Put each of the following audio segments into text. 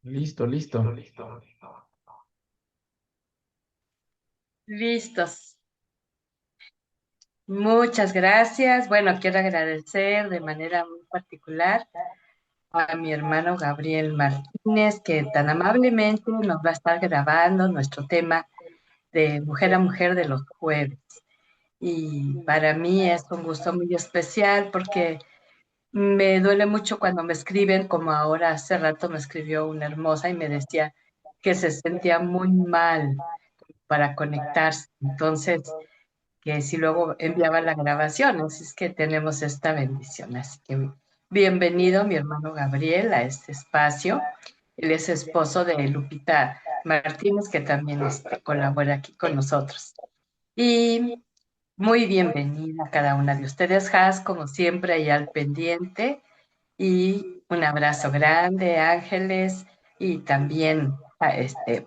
Listo, listo. Listos. Muchas gracias. Bueno, quiero agradecer de manera muy particular a mi hermano Gabriel Martínez, que tan amablemente nos va a estar grabando nuestro tema de mujer a mujer de los jueves. Y para mí es un gusto muy especial porque me duele mucho cuando me escriben, como ahora hace rato me escribió una hermosa y me decía que se sentía muy mal para conectarse. Entonces, que si luego enviaba la grabación, así es que tenemos esta bendición. Así que bienvenido, mi hermano Gabriel, a este espacio. Él es esposo de Lupita Martínez, que también colabora aquí con nosotros. Y muy bienvenida a cada una de ustedes, Has, como siempre, ahí al pendiente. Y un abrazo grande, Ángeles, y también a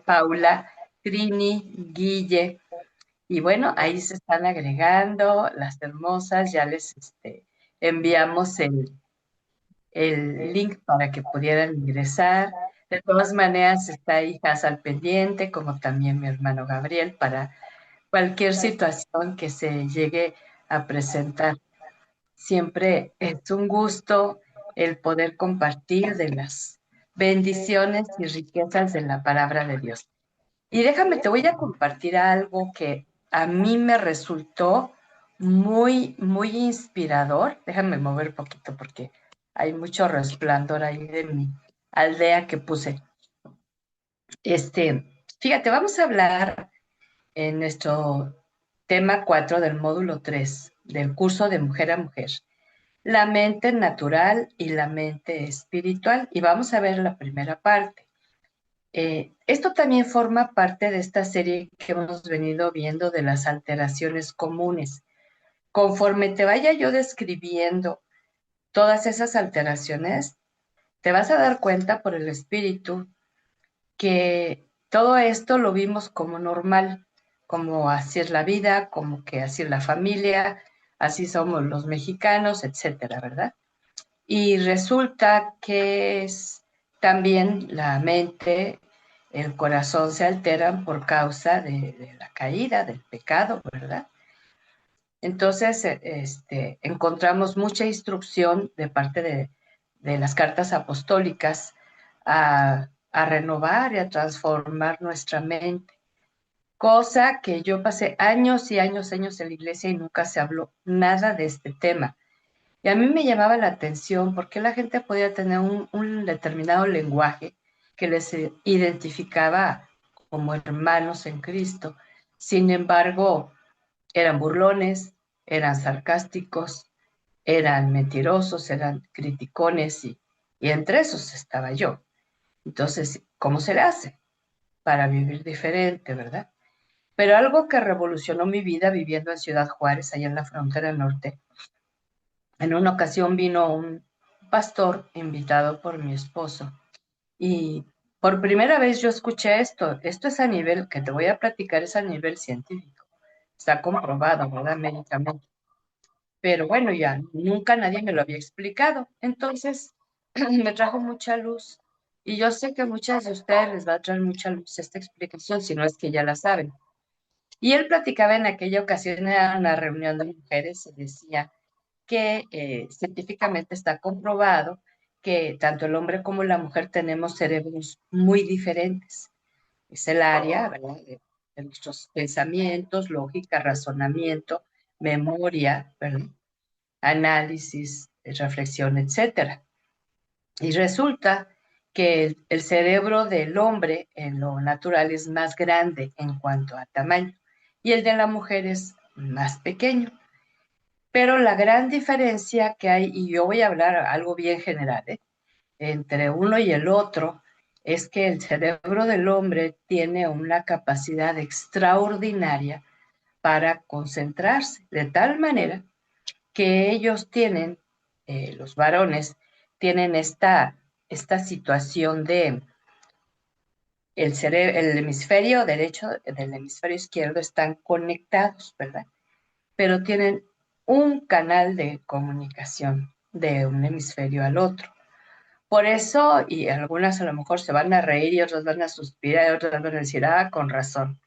Paula, Trini, Guille. Y bueno, ahí se están agregando las hermosas, ya les enviamos el link para que pudieran ingresar. De todas maneras, está hijas al pendiente, como también mi hermano Gabriel, para cualquier situación que se llegue a presentar. Siempre es un gusto el poder compartir de las bendiciones y riquezas de la palabra de Dios. Y déjame, te voy a compartir algo que a mí me resultó muy, muy inspirador. Déjame mover un poquito porque hay mucho resplandor ahí de mi aldea que puse. Fíjate, vamos a hablar en nuestro tema 4 del módulo 3 del curso de Mujer a Mujer, la mente natural y la mente espiritual. Y vamos a ver la primera parte. Esto también forma parte de esta serie que hemos venido viendo de las alteraciones comunes. Conforme te vaya yo describiendo todas esas alteraciones, te vas a dar cuenta por el espíritu que todo esto lo vimos como normal, como así es la vida, como que así es la familia, así somos los mexicanos, etcétera, ¿verdad? Y resulta que es también la mente, el corazón se alteran por causa de la caída, del pecado, ¿verdad? Entonces, encontramos mucha instrucción de parte de las cartas apostólicas a renovar y a transformar nuestra mente, cosa que yo pasé años y años, años en la iglesia y nunca se habló nada de este tema. Y a mí me llamaba la atención porque la gente podía tener un determinado lenguaje que les identificaba como hermanos en Cristo. Sin embargo, eran burlones, eran sarcásticos, eran mentirosos, eran criticones y entre esos estaba yo. Entonces, ¿cómo se le hace para vivir diferente, verdad? Pero algo que revolucionó mi vida viviendo en Ciudad Juárez, allá en la frontera norte, en una ocasión vino un pastor invitado por mi esposo y por primera vez yo escuché esto. Esto es a nivel, que te voy a platicar, es a nivel científico. Está comprobado, ¿verdad? Médicamente. Pero bueno, ya nunca nadie me lo había explicado. Entonces, me trajo mucha luz. Y yo sé que a muchas de ustedes les va a traer mucha luz esta explicación, si no es que ya la saben. Y él platicaba en aquella ocasión, era una reunión de mujeres, y decía que científicamente está comprobado que tanto el hombre como la mujer tenemos cerebros muy diferentes. Es el área, ¿verdad? De nuestros pensamientos, lógica, razonamiento, memoria, ¿verdad? Análisis, reflexión, etcétera. Y resulta que el cerebro del hombre en lo natural es más grande en cuanto a tamaño y el de la mujer es más pequeño. Pero la gran diferencia que hay, y yo voy a hablar algo bien general, entre uno y el otro, es que el cerebro del hombre tiene una capacidad extraordinaria para concentrarse, de tal manera que ellos tienen, los varones, tienen esta situación de el hemisferio derecho del hemisferio izquierdo están conectados, ¿verdad? Pero tienen un canal de comunicación de un hemisferio al otro. Por eso, y algunas a lo mejor se van a reír y otras van a suspirar y otras van a decir, ah, con razón.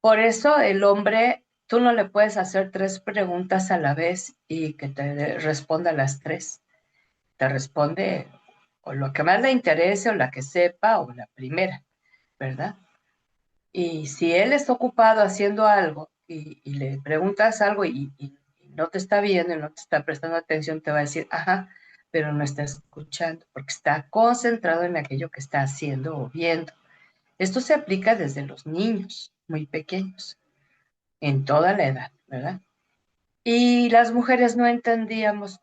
Por eso el hombre, tú no le puedes hacer tres preguntas a la vez y que te responda las tres. Te responde o lo que más le interese o la que sepa o la primera, ¿verdad? Y si él está ocupado haciendo algo y le preguntas algo y no te está viendo y no te está prestando atención, te va a decir, ajá, pero no está escuchando porque está concentrado en aquello que está haciendo o viendo. Esto se aplica desde los niños muy pequeños, en toda la edad, ¿verdad? Y las mujeres no entendemos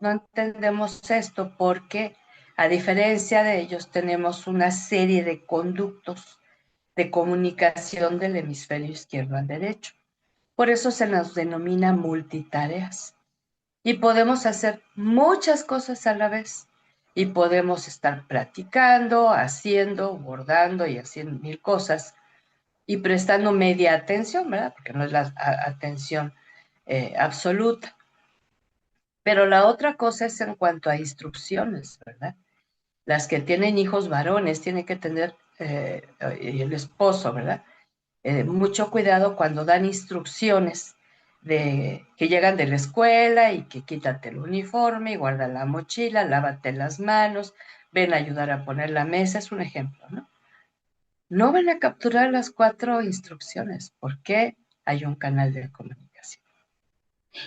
esto porque a diferencia de ellos tenemos una serie de conductos de comunicación del hemisferio izquierdo al derecho. Por eso se nos denomina multitareas. Y podemos hacer muchas cosas a la vez. Y podemos estar platicando, haciendo, bordando y haciendo mil cosas y prestando media atención, ¿verdad? Porque no es la atención absoluta. Pero la otra cosa es en cuanto a instrucciones, ¿verdad? Las que tienen hijos varones tienen que tener, y el esposo, ¿verdad? Mucho cuidado cuando dan instrucciones de que llegan de la escuela y que quítate el uniforme y guarda la mochila, lávate las manos, ven a ayudar a poner la mesa, es un ejemplo, ¿no? No van a capturar las cuatro instrucciones porque hay un canal de comunicación.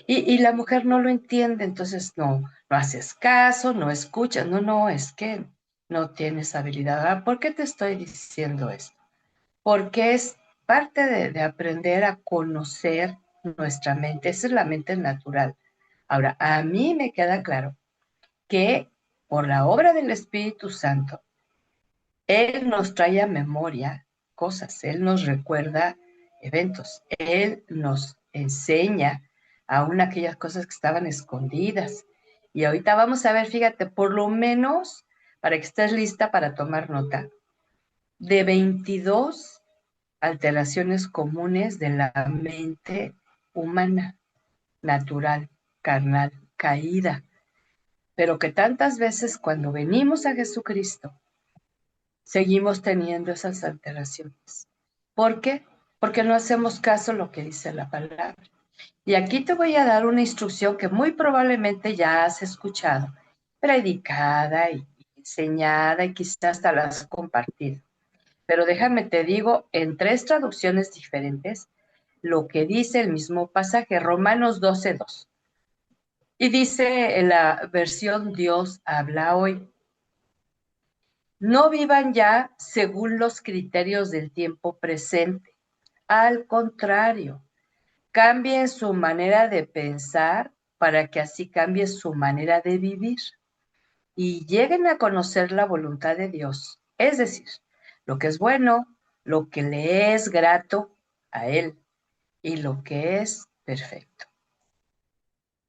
Y la mujer no lo entiende, entonces no haces caso, no escuchas, no, es que no tienes habilidad. Ah, ¿por qué te estoy diciendo esto? Porque es parte de aprender a conocer nuestra mente. Esa es la mente natural. Ahora, a mí me queda claro que por la obra del Espíritu Santo, Él nos trae a memoria cosas, Él nos recuerda eventos, Él nos enseña aún aquellas cosas que estaban escondidas. Y ahorita vamos a ver, fíjate, por lo menos para que estés lista para tomar nota, de 22 alteraciones comunes de la mente humana, natural, carnal, caída, pero que tantas veces cuando venimos a Jesucristo seguimos teniendo esas alteraciones. ¿Por qué? Porque no hacemos caso a lo que dice la palabra. Y aquí te voy a dar una instrucción que muy probablemente ya has escuchado, predicada y enseñada y quizás hasta la has compartido. Pero déjame te digo en tres traducciones diferentes lo que dice el mismo pasaje, Romanos 12:2. Y dice en la versión Dios habla hoy, no vivan ya según los criterios del tiempo presente. Al contrario, cambien su manera de pensar para que así cambie su manera de vivir y lleguen a conocer la voluntad de Dios, es decir, lo que es bueno, lo que le es grato a Él y lo que es perfecto.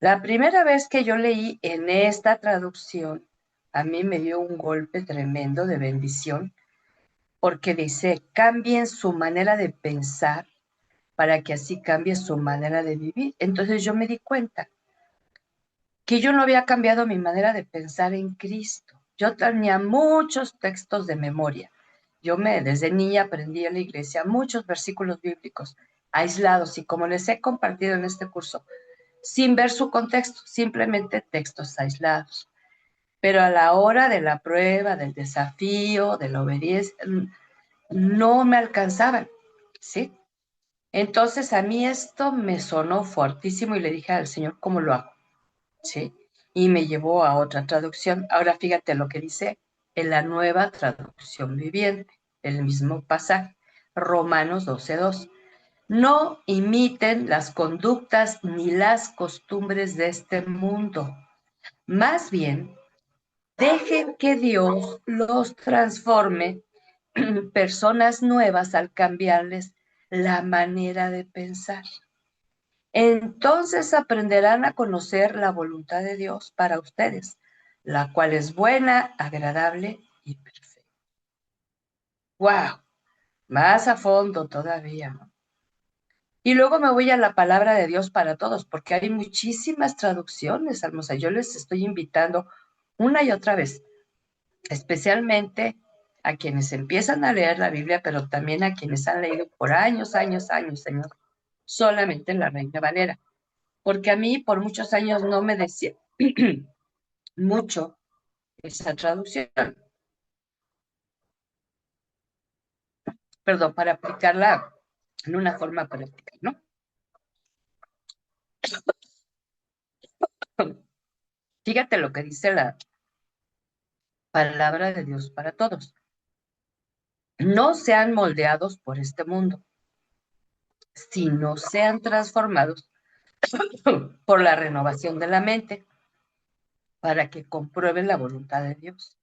La primera vez que yo leí en esta traducción, a mí me dio un golpe tremendo de bendición, porque dice, cambien su manera de pensar para que así cambie su manera de vivir. Entonces yo me di cuenta que yo no había cambiado mi manera de pensar en Cristo. Yo tenía muchos textos de memoria. Desde niña aprendí en la iglesia muchos versículos bíblicos aislados y como les he compartido en este curso, sin ver su contexto, simplemente textos aislados. Pero a la hora de la prueba, del desafío, de la obediencia, no me alcanzaban, ¿sí? Entonces a mí esto me sonó fuertísimo y le dije al Señor, ¿cómo lo hago? ¿Sí? Y me llevó a otra traducción. Ahora fíjate lo que dice en la nueva traducción viviente, el mismo pasaje, Romanos 12:2. No imiten las conductas ni las costumbres de este mundo. Más bien, dejen que Dios los transforme personas nuevas al cambiarles la manera de pensar. Entonces aprenderán a conocer la voluntad de Dios para ustedes, la cual es buena, agradable y perfecta. ¡Wow! Más a fondo todavía, ¿no? Y luego me voy a la palabra de Dios para todos, porque hay muchísimas traducciones, hermosa. Yo les estoy invitando una y otra vez. especialmente a quienes empiezan a leer la Biblia, pero también a quienes han leído por años, Señor, solamente en la Reina Valera. Porque a mí por muchos años no me decía mucho esa traducción, perdón, para aplicarla en una forma práctica, ¿no? Fíjate lo que dice la palabra de Dios para todos. No sean moldeados por este mundo, sino sean transformados por la renovación de la mente para que comprueben la voluntad de Dios,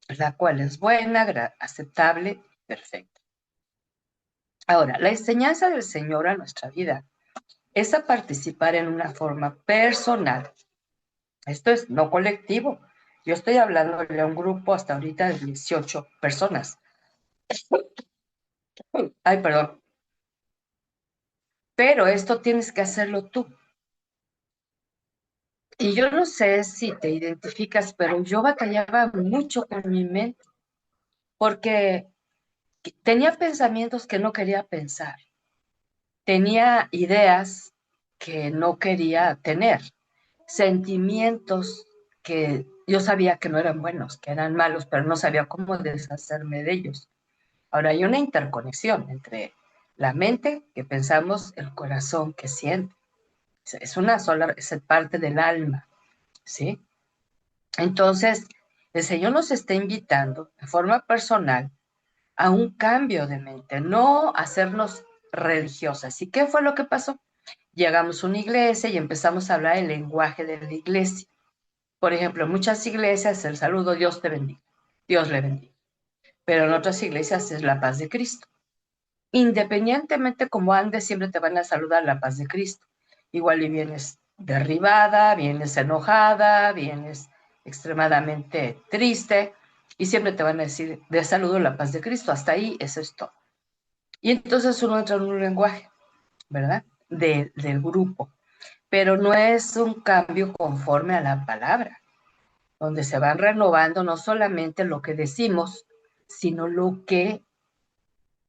la cual es buena, aceptable, perfecta. Ahora, la enseñanza del Señor a nuestra vida es a participar en una forma personal. Esto es no colectivo. Yo estoy hablando de un grupo hasta ahorita de 18 personas. Ay, perdón. Pero esto tienes que hacerlo tú. Y yo no sé si te identificas, pero yo batallaba mucho con mi mente porque tenía pensamientos que no quería pensar, tenía ideas que no quería tener, sentimientos que yo sabía que no eran buenos, que eran malos, pero no sabía cómo deshacerme de ellos. Ahora hay una interconexión entre la mente que pensamos, el corazón que siente. Es una sola, es parte del alma, ¿sí? Entonces, el Señor nos está invitando de forma personal a un cambio de mente, no hacernos religiosas. ¿Y qué fue lo que pasó? Llegamos a una iglesia y empezamos a hablar el lenguaje de la iglesia. Por ejemplo, en muchas iglesias el saludo Dios te bendiga, Dios le bendiga. Pero en otras iglesias es la paz de Cristo. Independientemente como andes, siempre te van a saludar la paz de Cristo. Igual y vienes derribada, vienes enojada, vienes extremadamente triste y siempre te van a decir de saludo la paz de Cristo. Hasta ahí eso es todo. Y entonces uno entra en un lenguaje, ¿verdad? Del grupo. Pero no es un cambio conforme a la palabra, donde se van renovando no solamente lo que decimos, sino lo que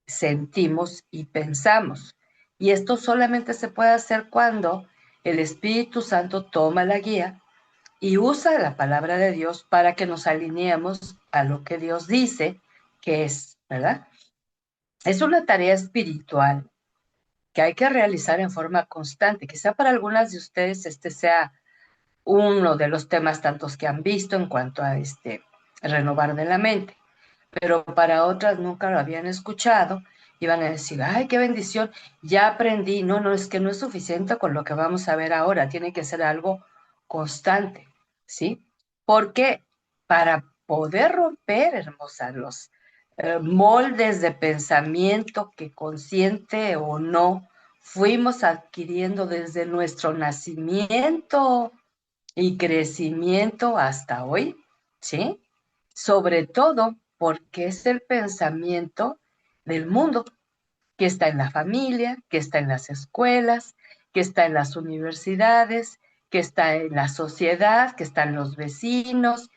sentimos y pensamos. Y esto solamente se puede hacer cuando el Espíritu Santo toma la guía y usa la palabra de Dios para que nos alineemos a lo que Dios dice que es, ¿verdad? Es una tarea espiritual que hay que realizar en forma constante. Quizá para algunas de ustedes este sea uno de los temas tantos que han visto en cuanto a este renovar de la mente, pero para otras nunca lo habían escuchado y van a decir, ay, qué bendición, ya aprendí. No, no, es que no es suficiente con lo que vamos a ver ahora, tiene que ser algo constante, ¿sí? Porque para poder romper, hermosa, los moldes de pensamiento que consciente o no fuimos adquiriendo desde nuestro nacimiento y crecimiento hasta hoy, ¿sí? Sobre todo porque es el pensamiento del mundo que está en la familia, que está en las escuelas, que está en las universidades, que está en la sociedad, que está en los vecinos,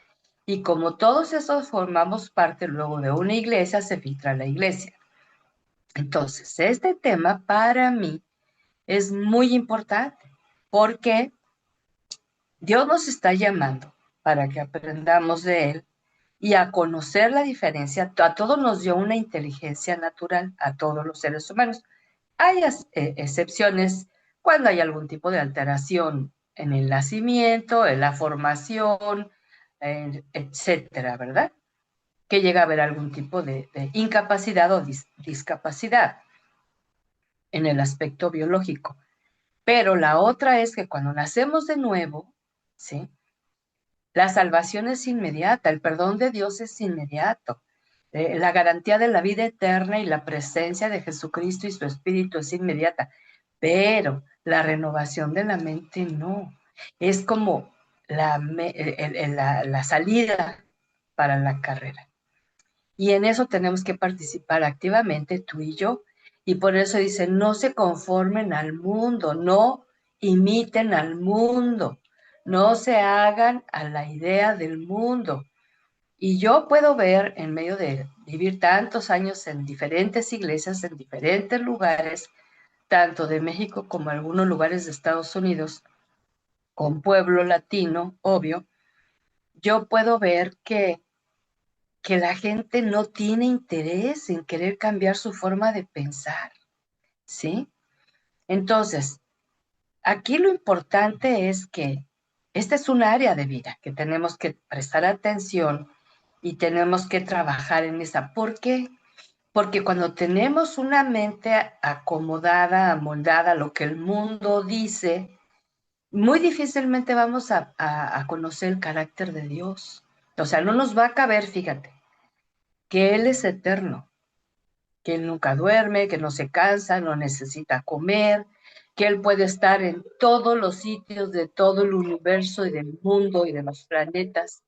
y como todos esos formamos parte luego de una iglesia, se filtra la iglesia. Entonces, este tema para mí es muy importante porque Dios nos está llamando para que aprendamos de Él y a conocer la diferencia. A todos nos dio una inteligencia natural, a todos los seres humanos. Hay excepciones cuando hay algún tipo de alteración en el nacimiento, en la formación, etcétera, ¿verdad? Que llega a haber algún tipo de incapacidad o discapacidad en el aspecto biológico. Pero la otra es que cuando nacemos de nuevo, ¿sí? La salvación es inmediata, el perdón de Dios es inmediato. La garantía de la vida eterna y la presencia de Jesucristo y su Espíritu es inmediata, pero la renovación de la mente no. Es como la salida para la carrera. Y en eso tenemos que participar activamente tú y yo. Y por eso dice, no se conformen al mundo, no imiten al mundo, no se hagan a la idea del mundo. Y yo puedo ver, en medio de vivir tantos años en diferentes iglesias, en diferentes lugares, tanto de México como algunos lugares de Estados Unidos, con pueblo latino, obvio, yo puedo ver que la gente no tiene interés en querer cambiar su forma de pensar, ¿sí? Entonces, aquí lo importante es que esta es un área de vida que tenemos que prestar atención y tenemos que trabajar en esa. ¿Por qué? Porque cuando tenemos una mente acomodada, amoldada a lo que el mundo dice, muy difícilmente vamos a conocer el carácter de Dios. O sea, no nos va a caber, fíjate, que Él es eterno, que Él nunca duerme, que no se cansa, no necesita comer, que Él puede estar en todos los sitios de todo el universo y del mundo y de los planetas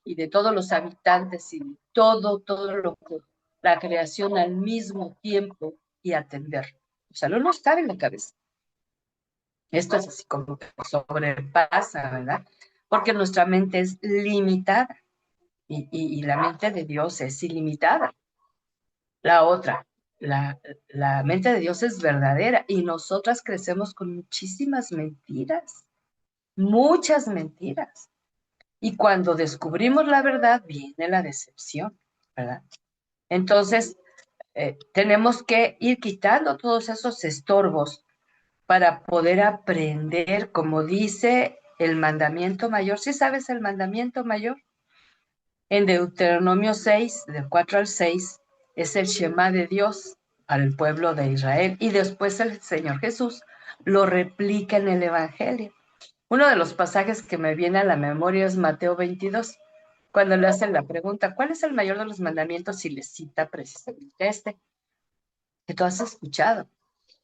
y de todos los habitantes y de todo lo que la creación al mismo tiempo y atender. O sea, no nos cabe en la cabeza. Esto es así como que sobrepasa, ¿verdad? Porque nuestra mente es limitada y la mente de Dios es ilimitada. La otra, la, la mente de Dios es verdadera y nosotras crecemos con muchísimas mentiras, muchas mentiras. Y cuando descubrimos la verdad, viene la decepción, ¿verdad? Entonces, tenemos que ir quitando todos esos estorbos para poder aprender, como dice el mandamiento mayor. ¿Sí sabes el mandamiento mayor? En Deuteronomio 6, del 4 al 6, es el Shema de Dios para el pueblo de Israel. Y después el Señor Jesús lo replica en el Evangelio. Uno de los pasajes que me viene a la memoria es Mateo 22, cuando le hacen la pregunta, ¿cuál es el mayor de los mandamientos? Y le cita precisamente este, que tú has escuchado.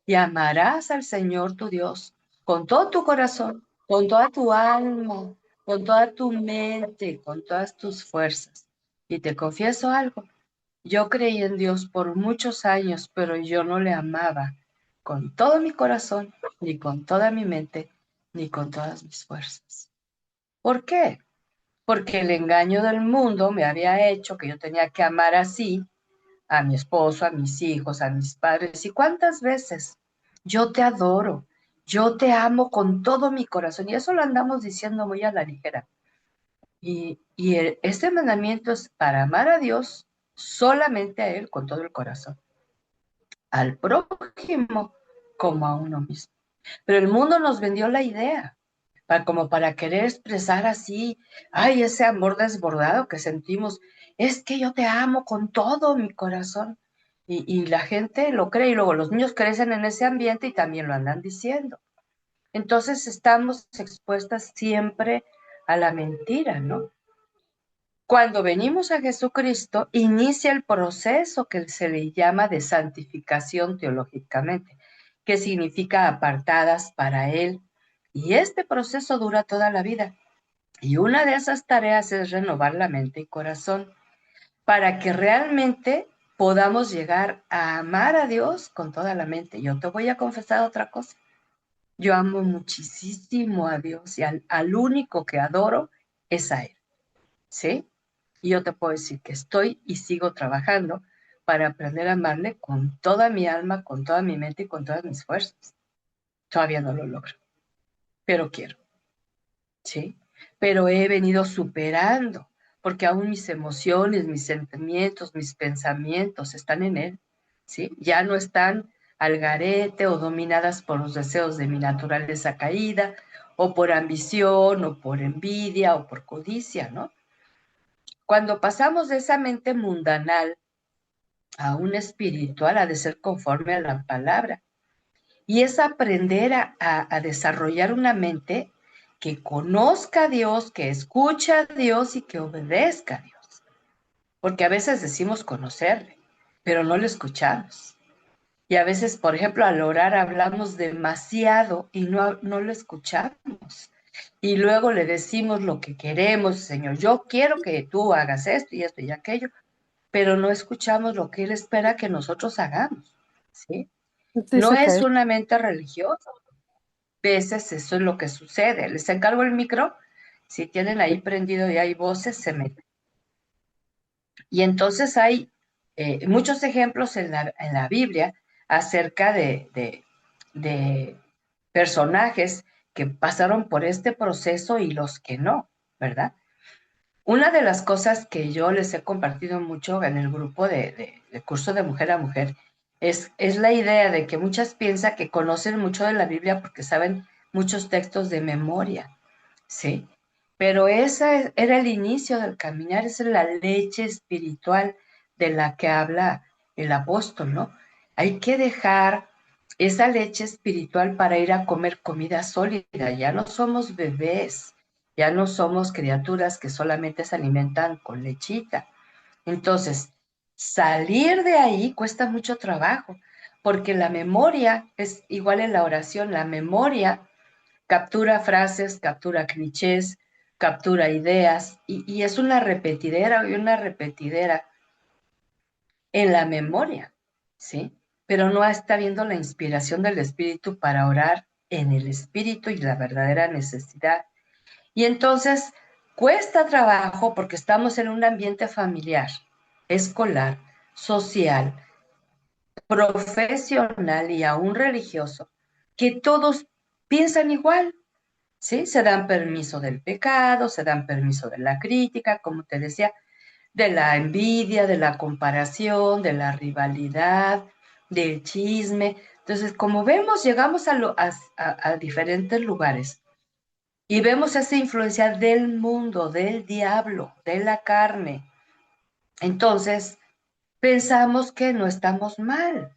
Y amarás al Señor tu Dios con todo tu corazón, con toda tu alma, con toda tu mente, con todas tus fuerzas. Y te confieso algo, yo creí en Dios por muchos años, pero yo no le amaba con todo mi corazón, ni con toda mi mente, ni con todas mis fuerzas. ¿Por qué? Porque el engaño del mundo me había hecho que yo tenía que amar así a mi esposo, a mis hijos, a mis padres. ¿Y cuántas veces? Yo te adoro, yo te amo con todo mi corazón. Y eso lo andamos diciendo muy a la ligera. Este mandamiento es para amar a Dios solamente a Él con todo el corazón, al prójimo como a uno mismo. Pero el mundo nos vendió la idea, como para querer expresar así, ay, ese amor desbordado que sentimos, es que yo te amo con todo mi corazón. Y la gente lo cree y luego los niños crecen en ese ambiente y también lo andan diciendo. Entonces estamos expuestas siempre a la mentira, ¿no? Cuando venimos a Jesucristo, inicia el proceso que se le llama de santificación teológicamente, que significa apartadas para Él. Y este proceso dura toda la vida. Y una de esas tareas es renovar la mente y corazón para que realmente podamos llegar a amar a Dios con toda la mente. Yo te voy a confesar otra cosa. Yo amo muchísimo a Dios y al único que adoro es a Él. ¿Sí? Y yo te puedo decir que estoy y sigo trabajando para aprender a amarle con toda mi alma, con toda mi mente y con todas mis fuerzas. Todavía no lo logro, pero quiero, ¿sí? Pero he venido superando, porque aún mis emociones, mis sentimientos, mis pensamientos están en él, ¿sí? Ya no están al garete o dominadas por los deseos de mi naturaleza caída, o por ambición, o por envidia, o por codicia, ¿no? Cuando pasamos de esa mente mundanal a un espiritual, ha de ser conforme a la palabra. Y es aprender a desarrollar una mente que conozca a Dios, que escucha a Dios y que obedezca a Dios. Porque a veces decimos conocerle, pero no le escuchamos. Y a veces, por ejemplo, al orar hablamos demasiado y no lo escuchamos. Y luego le decimos lo que queremos, Señor, yo quiero que tú hagas esto y aquello, pero no escuchamos lo que Él espera que nosotros hagamos, ¿sí? Sí, No se es cae. una mente religiosa, veces eso es lo que sucede. Les encargo el micro, si tienen ahí prendido y hay voces, se meten. Y entonces hay muchos ejemplos en la Biblia acerca de personajes que pasaron por este proceso y los que no, ¿verdad? Una de las cosas que yo les he compartido mucho en el grupo de curso de mujer a mujer es la idea de que muchas piensan que conocen mucho de la Biblia porque saben muchos textos de memoria, ¿sí? Pero era el inicio del caminar, esa es la leche espiritual de la que habla el apóstol, ¿no? Hay que dejar esa leche espiritual para ir a comer comida sólida. Ya no somos bebés, ya no somos criaturas que solamente se alimentan con lechita. Entonces, salir de ahí cuesta mucho trabajo, porque la memoria es igual en la oración, la memoria captura frases, captura clichés, captura ideas, y es una repetidera y una repetidera en la memoria, ¿sí? Pero no está viendo la inspiración del Espíritu para orar en el Espíritu y la verdadera necesidad. Y entonces cuesta trabajo porque estamos en un ambiente familiar, escolar, social, profesional y aún religioso, que todos piensan igual, ¿sí? Se dan permiso del pecado, se dan permiso de la crítica, como te decía, de la envidia, de la comparación, de la rivalidad, del chisme. Entonces, como vemos, llegamos a diferentes lugares y vemos esa influencia del mundo, del diablo, de la carne. Entonces, pensamos que no estamos mal,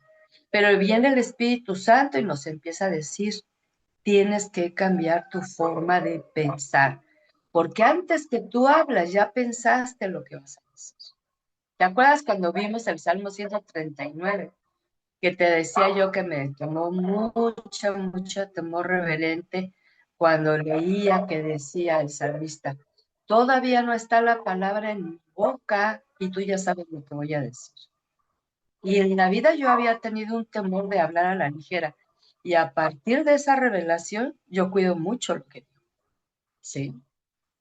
pero viene el Espíritu Santo y nos empieza a decir, tienes que cambiar tu forma de pensar, porque antes que tú hablas, ya pensaste lo que vas a decir. ¿Te acuerdas cuando vimos el Salmo 139? Que te decía yo que me tomó mucho temor reverente cuando leía que decía el salmista, todavía no está la palabra en mi boca y tú ya sabes lo que voy a decir. Y en la vida yo había tenido un temor de hablar a la ligera. Y a partir de esa revelación, yo cuido mucho lo que digo. Sí,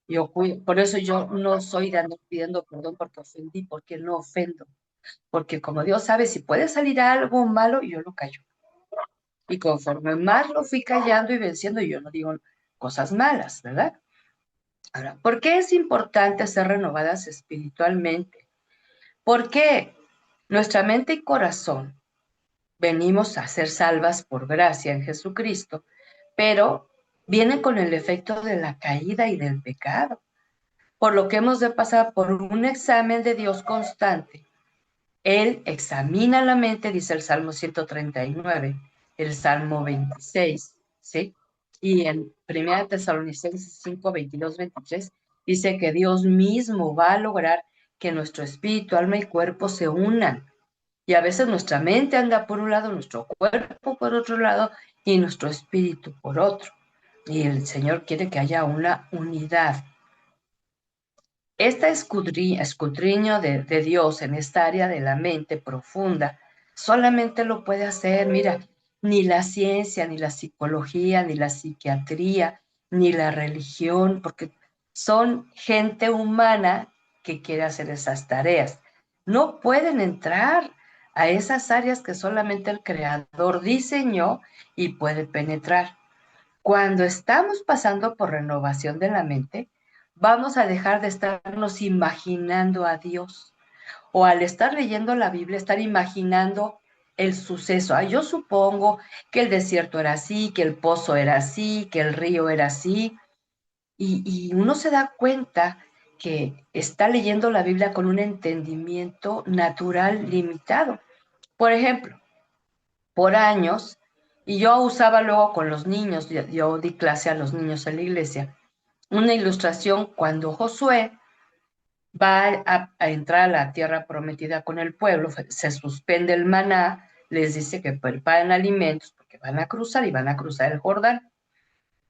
yo cuido. Por eso yo no soy de andar pidiendo perdón porque ofendí, porque no ofendo. Porque como Dios sabe, si puede salir algo malo, yo lo callo. Y conforme más lo fui callando y venciendo, yo no digo cosas malas, ¿verdad? Ahora, ¿por qué es importante ser renovadas espiritualmente? Porque nuestra mente y corazón venimos a ser salvas por gracia en Jesucristo, pero vienen con el efecto de la caída y del pecado, por lo que hemos de pasar por un examen de Dios constante. Él examina la mente, dice el Salmo 139, el Salmo 26, ¿sí? Y en 1 Tesalonicenses 5, 22, 23, dice que Dios mismo va a lograr que nuestro espíritu, alma y cuerpo se unan. Y a veces nuestra mente anda por un lado, nuestro cuerpo por otro lado y nuestro espíritu por otro. Y el Señor quiere que haya una unidad. Este escudriño de Dios en esta área de la mente profunda solamente lo puede hacer, mira, ni la ciencia, ni la psicología, ni la psiquiatría, ni la religión, porque son gente humana que quiere hacer esas tareas. No pueden entrar a esas áreas que solamente el Creador diseñó y puede penetrar. Cuando estamos pasando por renovación de la mente, vamos a dejar de estarnos imaginando a Dios o al estar leyendo la Biblia, estar imaginando el suceso. Ah, yo supongo que el desierto era así, que el pozo era así, que el río era así, y uno se da cuenta que está leyendo la Biblia con un entendimiento natural limitado. Por ejemplo, por años, y yo usaba luego con los niños, yo di clase a los niños en la iglesia, una ilustración cuando Josué va a entrar a la tierra prometida con el pueblo, se suspende el maná, les dice que preparen alimentos porque van a cruzar y van a cruzar el Jordán.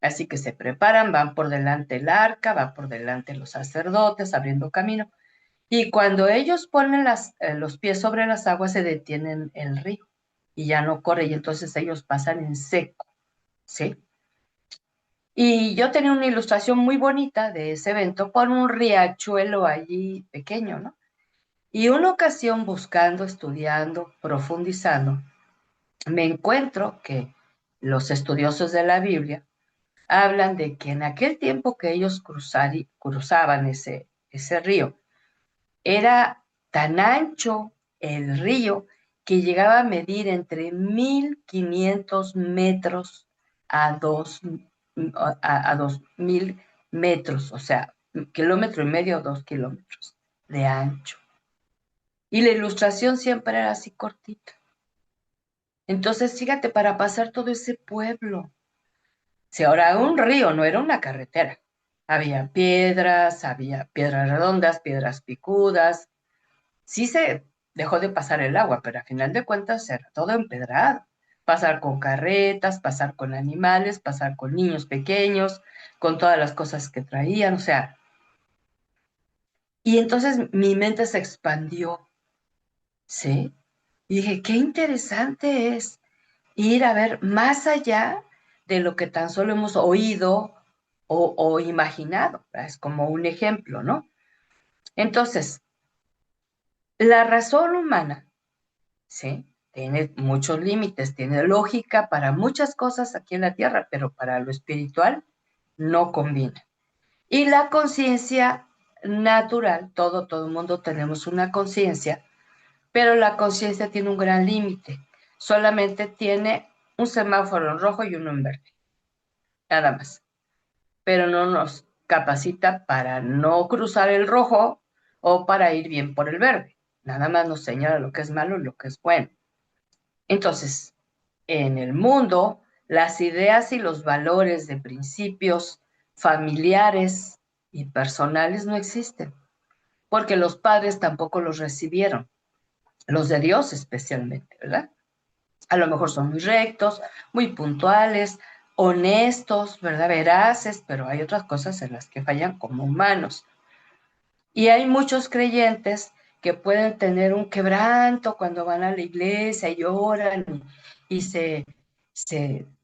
Así que se preparan, van por delante el arca, van por delante los sacerdotes abriendo camino. Y cuando ellos ponen los pies sobre las aguas, se detienen el río y ya no corre, y entonces ellos pasan en seco, ¿sí? Y yo tenía una ilustración muy bonita de ese evento por un riachuelo allí pequeño, ¿no? Y una ocasión buscando, estudiando, profundizando, me encuentro que los estudiosos de la Biblia hablan de que en aquel tiempo que ellos cruzaban ese río, era tan ancho el río que llegaba a medir entre 1500 metros a 2000 metros, o sea, 1,5 kilómetros, 2 kilómetros de ancho. Y la ilustración siempre era así cortita. Entonces, fíjate, para pasar todo ese pueblo, si ahora un río no era una carretera, había piedras redondas, piedras picudas, sí se dejó de pasar el agua, pero a final de cuentas era todo empedrado. Pasar con carretas, pasar con animales, pasar con niños pequeños, con todas las cosas que traían, o sea, y entonces mi mente se expandió, ¿sí? Y dije, qué interesante es ir a ver más allá de lo que tan solo hemos oído o imaginado. ¿Verdad? Es como un ejemplo, ¿no? Entonces, la razón humana, ¿sí? Tiene muchos límites, tiene lógica para muchas cosas aquí en la Tierra, pero para lo espiritual no combina. Y la conciencia natural, todo el mundo tenemos una conciencia, pero la conciencia tiene un gran límite. Solamente tiene un semáforo en rojo y uno en verde, nada más. Pero no nos capacita para no cruzar el rojo o para ir bien por el verde. Nada más nos señala lo que es malo y lo que es bueno. Entonces, en el mundo, las ideas y los valores de principios familiares y personales no existen, porque los padres tampoco los recibieron, los de Dios especialmente, ¿verdad? A lo mejor son muy rectos, muy puntuales, honestos, ¿verdad? Veraces, pero hay otras cosas en las que fallan como humanos. Y hay muchos creyentes que pueden tener un quebranto cuando van a la iglesia y lloran y se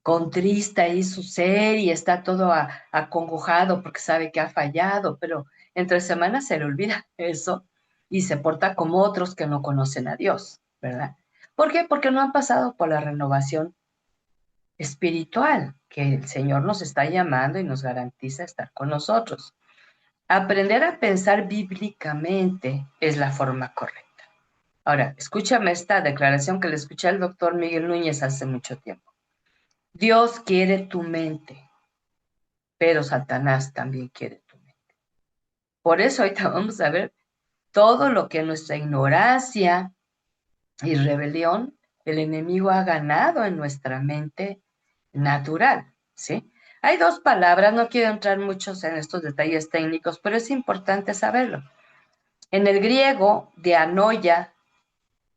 contrista ahí su ser y está todo acongojado porque sabe que ha fallado, pero entre semanas se le olvida eso y se porta como otros que no conocen a Dios, ¿verdad? ¿Por qué? Porque no han pasado por la renovación espiritual que el Señor nos está llamando y nos garantiza estar con nosotros. Aprender a pensar bíblicamente es la forma correcta. Ahora, escúchame esta declaración que le escuché al doctor Miguel Núñez hace mucho tiempo. Dios quiere tu mente, pero Satanás también quiere tu mente. Por eso ahorita vamos a ver todo lo que nuestra ignorancia y rebelión, el enemigo ha ganado en nuestra mente natural, ¿sí? Hay dos palabras, no quiero entrar muchos en estos detalles técnicos, pero es importante saberlo. En el griego, dianoia,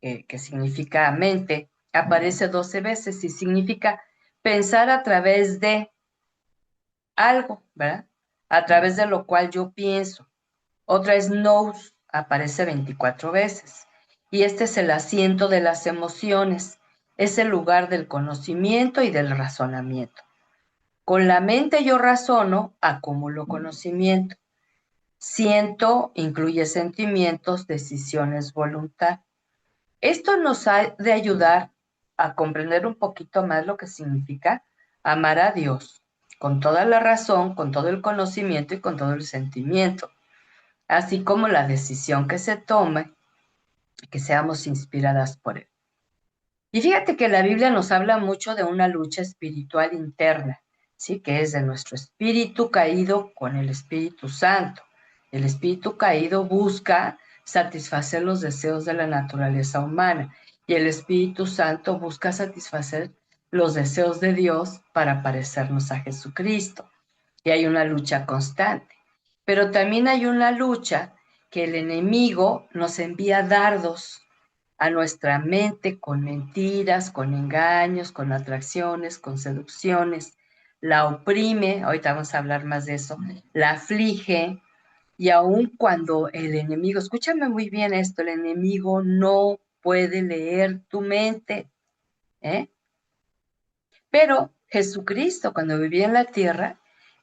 que significa mente, aparece 12 veces y significa pensar a través de algo, ¿verdad? A través de lo cual yo pienso. Otra es nous, aparece 24 veces. Y este es el asiento de las emociones, es el lugar del conocimiento y del razonamiento. Con la mente yo razono, acumulo conocimiento. Siento incluye sentimientos, decisiones, voluntad. Esto nos ha de ayudar a comprender un poquito más lo que significa amar a Dios, con toda la razón, con todo el conocimiento y con todo el sentimiento, así como la decisión que se tome, que seamos inspiradas por Él. Y fíjate que la Biblia nos habla mucho de una lucha espiritual interna, ¿sí? Que es de nuestro espíritu caído con el Espíritu Santo. El espíritu caído busca satisfacer los deseos de la naturaleza humana y el Espíritu Santo busca satisfacer los deseos de Dios para parecernos a Jesucristo. Y hay una lucha constante. Pero también hay una lucha que el enemigo nos envía dardos a nuestra mente con mentiras, con engaños, con atracciones, con seducciones, la oprime, ahorita vamos a hablar más de eso, la aflige, y aun cuando el enemigo, escúchame muy bien esto, el enemigo no puede leer tu mente, ¿eh? Pero Jesucristo, cuando vivía en la tierra,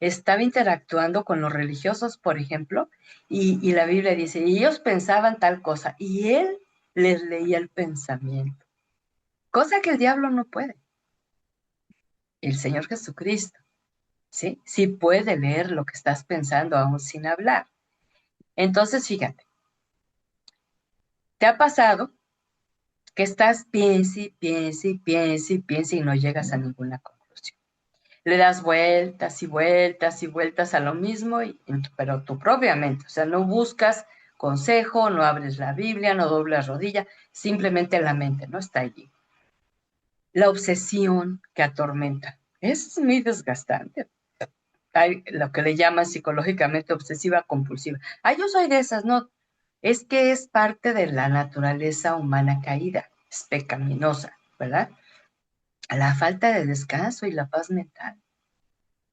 estaba interactuando con los religiosos, por ejemplo, y la Biblia dice, y ellos pensaban tal cosa, y él les leía el pensamiento, cosa que el diablo no puede. El Señor Jesucristo, ¿sí? Sí puede leer lo que estás pensando aún sin hablar. Entonces, fíjate, ¿te ha pasado que estás piense, piense, piense, piense y no llegas a ninguna conclusión? Le das vueltas y vueltas y vueltas a lo mismo, pero tu propia mente, o sea, no buscas consejo, no abres la Biblia, no doblas rodilla, simplemente la mente no está allí. La obsesión que atormenta es muy desgastante. Hay lo que le llaman psicológicamente obsesiva compulsiva. Ah, yo soy de esas, no. Es que es parte de la naturaleza humana caída, es pecaminosa, ¿verdad? La falta de descanso y la paz mental.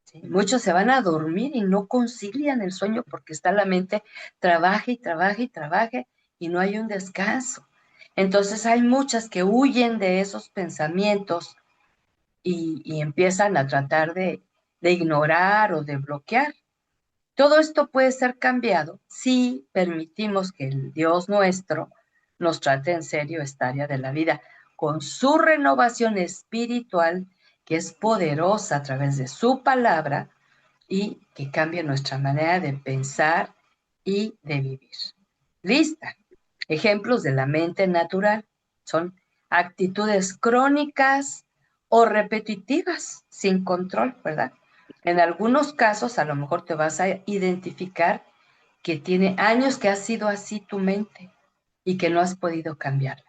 ¿Sí? Muchos se van a dormir y no concilian el sueño porque está la mente, trabaje y trabaje y trabaje y no hay un descanso. Entonces hay muchas que huyen de esos pensamientos y empiezan a tratar de ignorar o de bloquear. Todo esto puede ser cambiado si permitimos que el Dios nuestro nos trate en serio esta área de la vida con su renovación espiritual, que es poderosa a través de su palabra y que cambie nuestra manera de pensar y de vivir. Lista. Ejemplos de la mente natural son actitudes crónicas o repetitivas sin control, ¿verdad? En algunos casos a lo mejor te vas a identificar que tiene años que ha sido así tu mente y que no has podido cambiarla.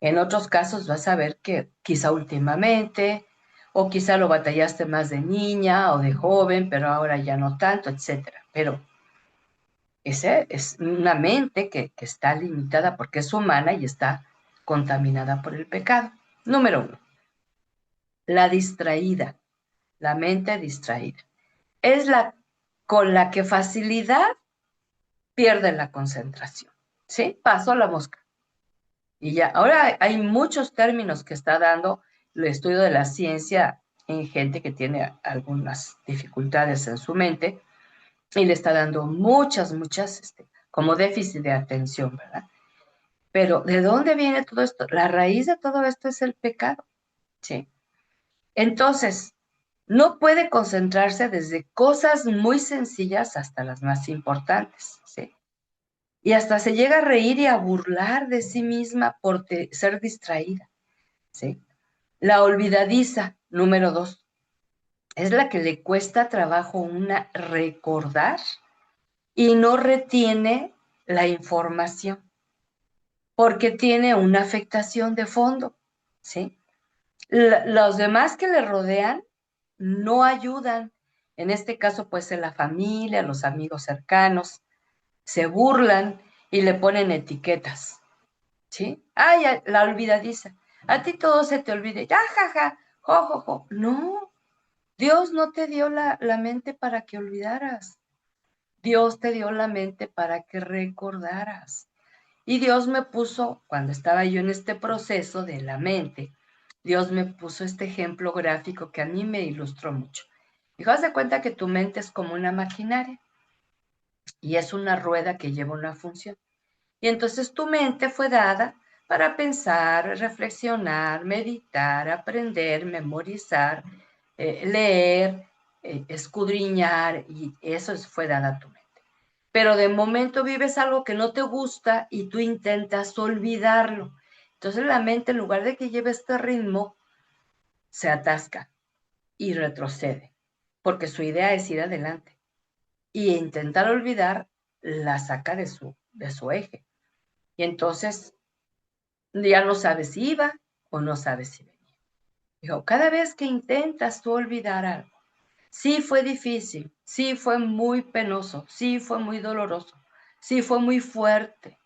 En otros casos vas a ver que quizá últimamente, o quizá lo batallaste más de niña o de joven, pero ahora ya no tanto, etcétera. Pero esa es una mente que está limitada porque es humana y está contaminada por el pecado. Número 1, la distraída, la mente distraída. Es la con la que facilidad pierde la concentración. ¿Sí? Pasó la mosca. Y ya, ahora hay muchos términos que está dando el estudio de la ciencia en gente que tiene algunas dificultades en su mente y le está dando muchas, como déficit de atención, ¿verdad? Pero ¿de dónde viene todo esto? La raíz de todo esto es el pecado, ¿sí? Entonces, no puede concentrarse desde cosas muy sencillas hasta las más importantes, ¿sí? Y hasta se llega a reír y a burlar de sí misma por ser distraída, ¿sí? La olvidadiza, número 2, es la que le cuesta trabajo recordar y no retiene la información porque tiene una afectación de fondo, ¿sí? Los demás que le rodean no ayudan. En este caso, puede ser la familia, los amigos cercanos, se burlan y le ponen etiquetas, ¿sí? Ay, la olvidadiza. A ti todo se te olvida. Ya, jaja, jo, jo, jo. No, Dios no te dio la mente para que olvidaras. Dios te dio la mente para que recordaras. Y Dios me puso, cuando estaba yo en este proceso de la mente, Dios me puso este ejemplo gráfico que a mí me ilustró mucho. Dijo, haz de cuenta que tu mente es como una maquinaria y es una rueda que lleva una función. Y entonces tu mente fue dada para pensar, reflexionar, meditar, aprender, memorizar, leer, escudriñar, y eso fue dada a tu mente. Pero de momento vives algo que no te gusta y tú intentas olvidarlo. Entonces la mente, en lugar de que lleve este ritmo, se atasca y retrocede, porque su idea es ir adelante. Y intentar olvidar la saca de su eje. Y entonces ya no sabes si iba o no sabes si venía. Dijo, cada vez que intentas tú olvidar algo, sí fue difícil, sí fue muy penoso, sí fue muy doloroso, sí fue muy fuerte,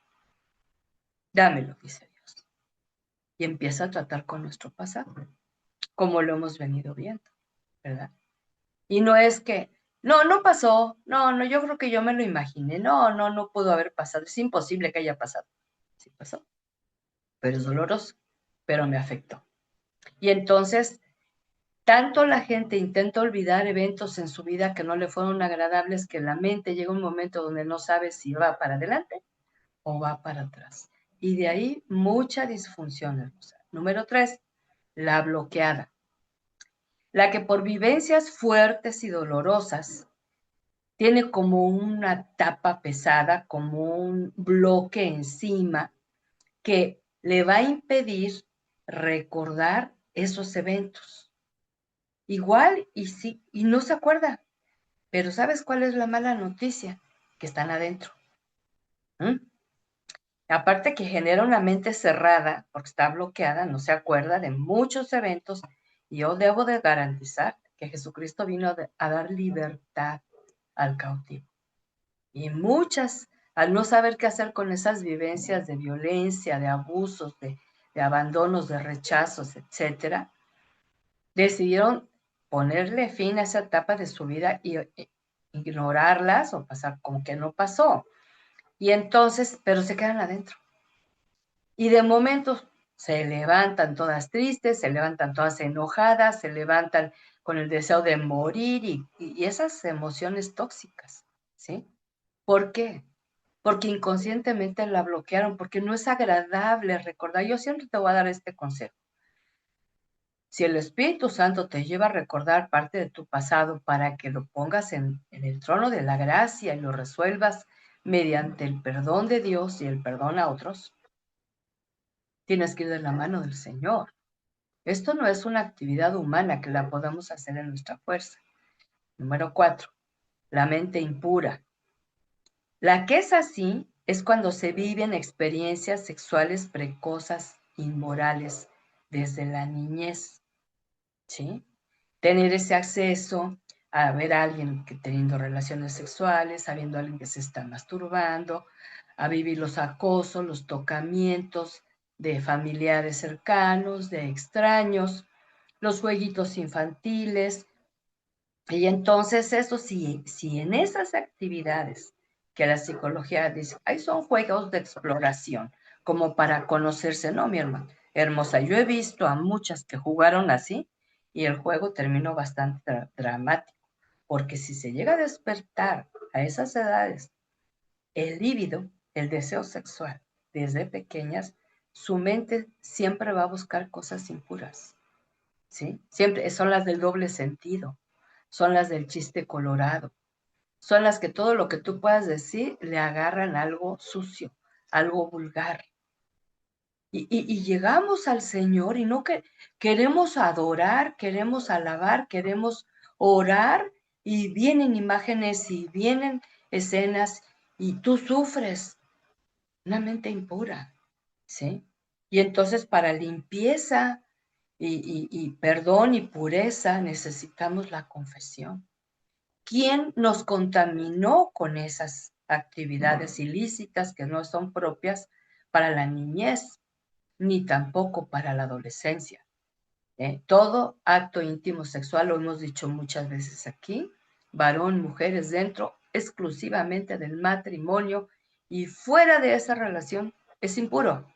dámelo, dice Dios. Y empieza a tratar con nuestro pasado, como lo hemos venido viendo, ¿verdad? Y no es que, no, no pasó, no, no, yo creo que yo me lo imaginé, no, no, no pudo haber pasado, es imposible que haya pasado. Sí pasó, pero es doloroso, pero me afectó. Y entonces Tanto la gente intenta olvidar eventos en su vida que no le fueron agradables que la mente llega un momento donde no sabe si va para adelante o va para atrás. Y de ahí mucha disfunción hermosa. Número 3, la bloqueada. La que por vivencias fuertes y dolorosas tiene como una tapa pesada, como un bloque encima que le va a impedir recordar esos eventos. Igual y sí, y no se acuerda, pero ¿sabes cuál es la mala noticia? Que están adentro. ¿Mm? Aparte que genera una mente cerrada, porque está bloqueada, no se acuerda de muchos eventos, y yo debo de garantizar que Jesucristo vino a dar libertad al cautivo. Y muchas, al no saber qué hacer con esas vivencias de violencia, de abusos, de abandonos, de rechazos, etcétera, decidieron ponerle fin a esa etapa de su vida y ignorarlas o pasar como que no pasó. Y entonces, pero se quedan adentro. Y de momento se levantan todas tristes, se levantan todas enojadas, se levantan con el deseo de morir y esas emociones tóxicas, ¿sí? ¿Por qué? Porque inconscientemente la bloquearon, porque no es agradable recordar. Yo siempre te voy a dar este consejo. Si el Espíritu Santo te lleva a recordar parte de tu pasado para que lo pongas en el trono de la gracia y lo resuelvas mediante el perdón de Dios y el perdón a otros, tienes que ir de la mano del Señor. Esto no es una actividad humana que la podamos hacer en nuestra fuerza. Número 4, la mente impura. La que es así es cuando se viven experiencias sexuales precozas, inmorales, desde la niñez, ¿sí? Tener ese acceso a ver a alguien que teniendo relaciones sexuales, sabiendo a alguien que se está masturbando, a vivir los acosos, los tocamientos de familiares cercanos, de extraños, los jueguitos infantiles. Y entonces eso sí, si en esas actividades que la psicología dice, ahí son juegos de exploración, como para conocerse, no, mi hermano, hermosa, yo he visto a muchas que jugaron así y el juego terminó bastante dramático, porque si se llega a despertar a esas edades el líbido, el deseo sexual, desde pequeñas, su mente siempre va a buscar cosas impuras, ¿sí? Siempre son las del doble sentido, son las del chiste colorado, son las que todo lo que tú puedas decir le agarran algo sucio, algo vulgar. Y llegamos al Señor y no que queremos adorar, queremos alabar, queremos orar y vienen imágenes y vienen escenas y tú sufres una mente impura, ¿sí? Y entonces para limpieza y perdón y pureza necesitamos la confesión. ¿Quién nos contaminó con esas actividades ilícitas que no son propias para la niñez, ni tampoco para la adolescencia? Todo acto íntimo sexual, lo hemos dicho muchas veces aquí, varón, mujeres, dentro exclusivamente del matrimonio y fuera de esa relación es impuro.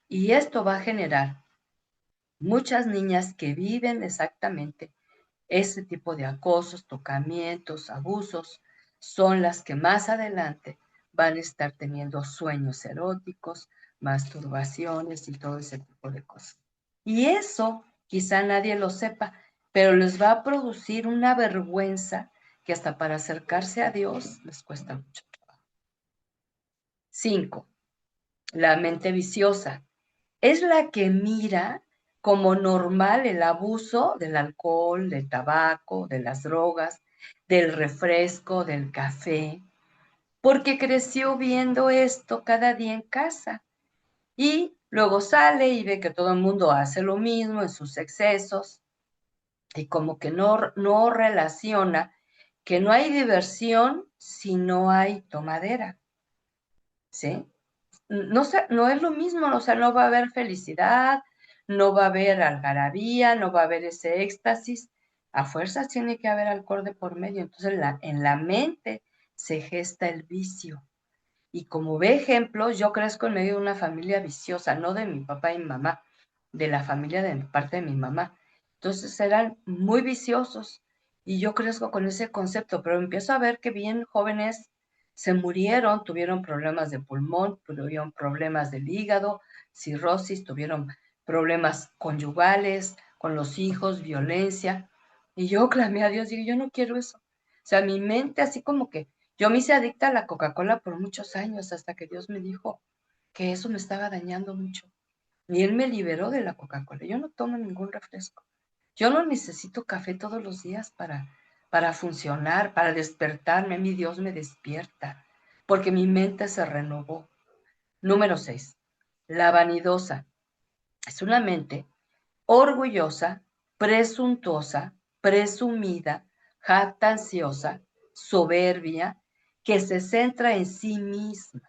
Y esto va a generar muchas niñas que viven exactamente ese tipo de acosos, tocamientos, abusos, son las que más adelante van a estar teniendo sueños eróticos, masturbaciones y todo ese tipo de cosas. Y eso quizá nadie lo sepa, pero les va a producir una vergüenza que hasta para acercarse a Dios les cuesta mucho trabajo. 5. La mente viciosa. Es la que mira como normal el abuso del alcohol, del tabaco, de las drogas, del refresco, del café, porque creció viendo esto cada día en casa y luego sale y ve que todo el mundo hace lo mismo en sus excesos y como que no relaciona que no hay diversión si no hay tomadera, ¿sí? No es lo mismo, o sea, no va a haber felicidad, no va a haber algarabía, no va a haber ese éxtasis. A fuerzas tiene que haber alcohol de por medio. Entonces, en la mente se gesta el vicio. Y como ve ejemplos, yo crezco en medio de una familia viciosa, no de mi papá y mi mamá, de la familia de parte de mi mamá. Entonces eran muy viciosos y yo crezco con ese concepto, pero empiezo a ver que bien jóvenes se murieron, tuvieron problemas de pulmón, tuvieron problemas del hígado, cirrosis, tuvieron problemas conyugales, con los hijos, violencia. Y yo clamé a Dios, digo, yo no quiero eso. O sea, mi mente así como que yo me hice adicta a la Coca-Cola por muchos años hasta que Dios me dijo que eso me estaba dañando mucho. Y Él me liberó de la Coca-Cola. Yo no tomo ningún refresco. Yo no necesito café todos los días para funcionar, para despertarme. Mi Dios me despierta, porque mi mente se renovó. Número 6. La vanidosa. Es una mente orgullosa, presuntuosa, presumida, jactanciosa, soberbia, que se centra en sí misma.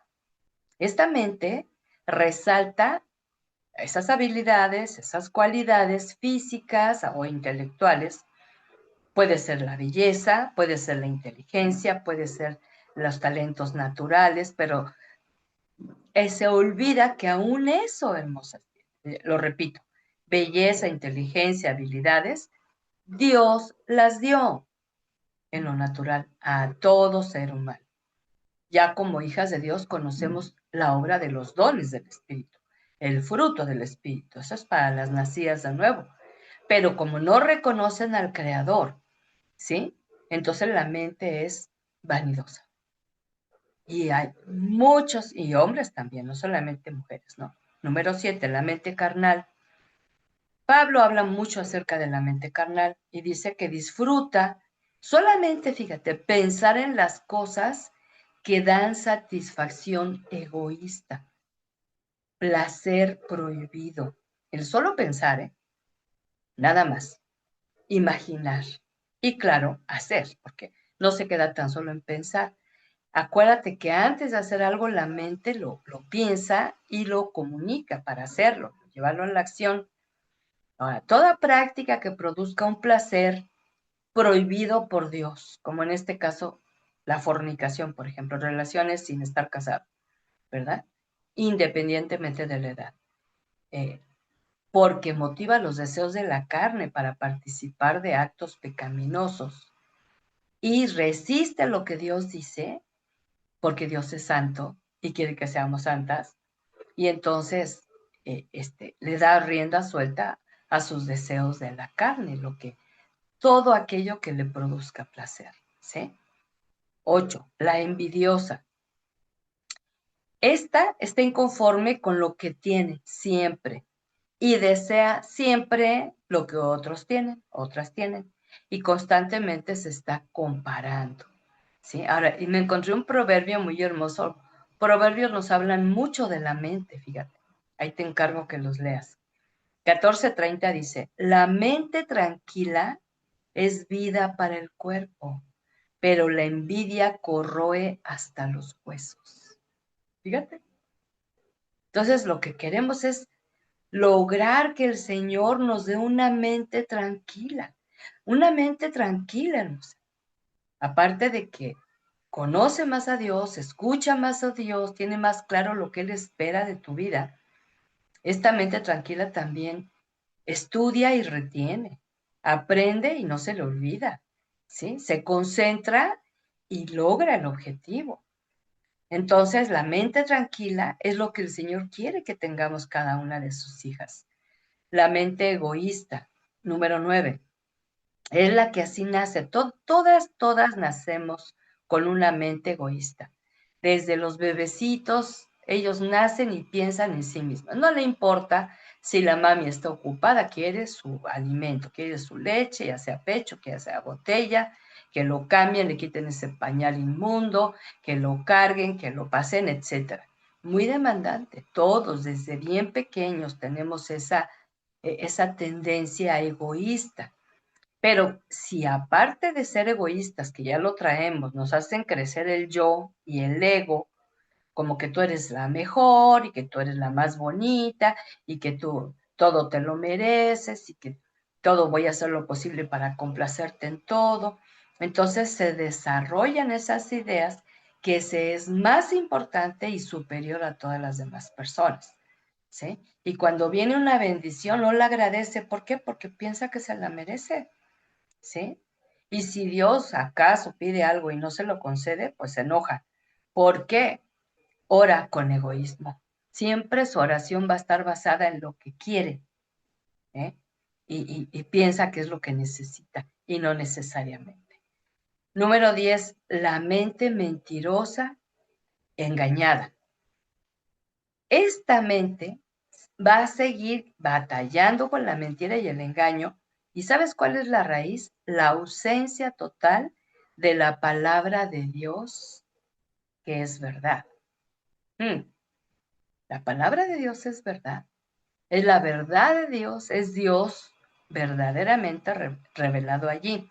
Esta mente resalta esas habilidades, esas cualidades físicas o intelectuales. Puede ser la belleza, puede ser la inteligencia, puede ser los talentos naturales, pero se olvida que aún eso, hermosas, lo repito, belleza, inteligencia, habilidades, Dios las dio en lo natural a todo ser humano. Ya como hijas de Dios conocemos la obra de los dones del Espíritu, el fruto del Espíritu. Eso es para las nacidas de nuevo. Pero como no reconocen al Creador, ¿sí? Entonces la mente es vanidosa. Y hay muchos, y hombres también, no solamente mujeres, ¿no? Número 7, la mente carnal. Pablo habla mucho acerca de la mente carnal y dice que disfruta solamente, fíjate, pensar en las cosas que dan satisfacción egoísta, placer prohibido. El solo pensar, nada más, imaginar y claro, hacer, porque no se queda tan solo en pensar. Acuérdate que antes de hacer algo, la mente lo piensa y lo comunica para hacerlo, llevarlo a la acción. Ahora, toda práctica que produzca un placer prohibido por Dios, como en este caso la fornicación, por ejemplo, relaciones sin estar casado, ¿verdad? Independientemente de la edad. Porque motiva los deseos de la carne para participar de actos pecaminosos y resiste lo que Dios dice, porque Dios es santo y quiere que seamos santas, y entonces le da rienda suelta a sus deseos de la carne, todo aquello que le produzca placer, ¿sí? 8. La envidiosa. Esta está inconforme con lo que tiene siempre y desea siempre lo que otros tienen, otras tienen, y constantemente se está comparando, ¿sí? Ahora, y me encontré un proverbio muy hermoso. Proverbios nos hablan mucho de la mente, fíjate. Ahí te encargo que los leas. 14:30 dice, la mente tranquila es vida para el cuerpo, pero la envidia corroe hasta los huesos. Fíjate. Entonces, lo que queremos es lograr que el Señor nos dé una mente tranquila, hermosa. Aparte de que conoce más a Dios, escucha más a Dios, tiene más claro lo que Él espera de tu vida. Esta mente tranquila también estudia y retiene, aprende y no se le olvida, ¿sí? Se concentra y logra el objetivo. Entonces, la mente tranquila es lo que el Señor quiere que tengamos cada una de sus hijas. La mente egoísta, número 9, es la que así nace. Todas nacemos con una mente egoísta. Desde los bebecitos, ellos nacen y piensan en sí mismos. No le importa si la mami está ocupada, quiere su alimento, quiere su leche, ya sea pecho, ya sea botella, que lo cambien, le quiten ese pañal inmundo, que lo carguen, que lo pasen, etc. Muy demandante. Todos desde bien pequeños tenemos esa tendencia egoísta. Pero si aparte de ser egoístas, que ya lo traemos, nos hacen crecer el yo y el ego, como que tú eres la mejor y que tú eres la más bonita y que tú todo te lo mereces y que todo voy a hacer lo posible para complacerte en todo, entonces se desarrollan esas ideas que se es más importante y superior a todas las demás personas, ¿sí? Y cuando viene una bendición no la agradece. ¿Por qué? Porque piensa que se la merece, ¿sí? Y si Dios acaso pide algo y no se lo concede, pues se enoja. ¿Por qué? Ora con egoísmo. Siempre su oración va a estar basada en lo que quiere, ¿eh? Y piensa que es lo que necesita y no necesariamente. Número 10, la mente mentirosa, engañada. Esta mente va a seguir batallando con la mentira y el engaño. ¿Y sabes cuál es la raíz? La ausencia total de la palabra de Dios, que es verdad. La palabra de Dios es verdad. Es la verdad de Dios, es Dios verdaderamente revelado allí.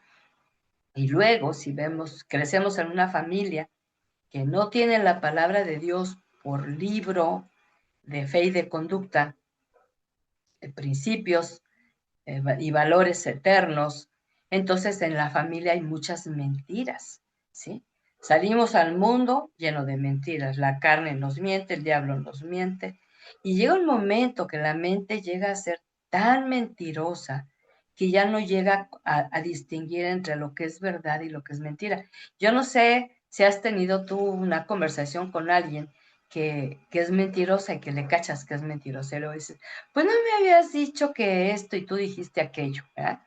Y luego, si vemos, crecemos en una familia que no tiene la palabra de Dios por libro de fe y de conducta, de principios y valores eternos, entonces en la familia hay muchas mentiras, ¿sí? Salimos al mundo lleno de mentiras, la carne nos miente, el diablo nos miente, y llega un momento que la mente llega a ser tan mentirosa que ya no llega a distinguir entre lo que es verdad y lo que es mentira. Yo no sé si has tenido tú una conversación con alguien que es mentirosa y que le cachas que es mentirosa y luego dices, pues no me habías dicho que esto y tú dijiste aquello, ¿verdad?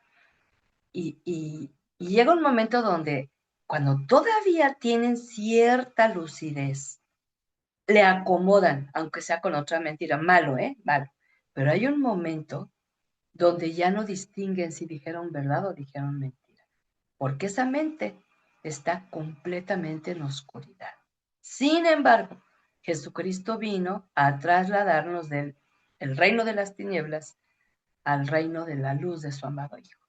Y llega un momento donde cuando todavía tienen cierta lucidez, le acomodan, aunque sea con otra mentira, malo, ¿eh? Malo. Pero hay un momento donde ya no distinguen si dijeron verdad o dijeron mentira, porque esa mente está completamente en oscuridad. Sin embargo, Jesucristo vino a trasladarnos del el reino de las tinieblas al reino de la luz de su amado Hijo.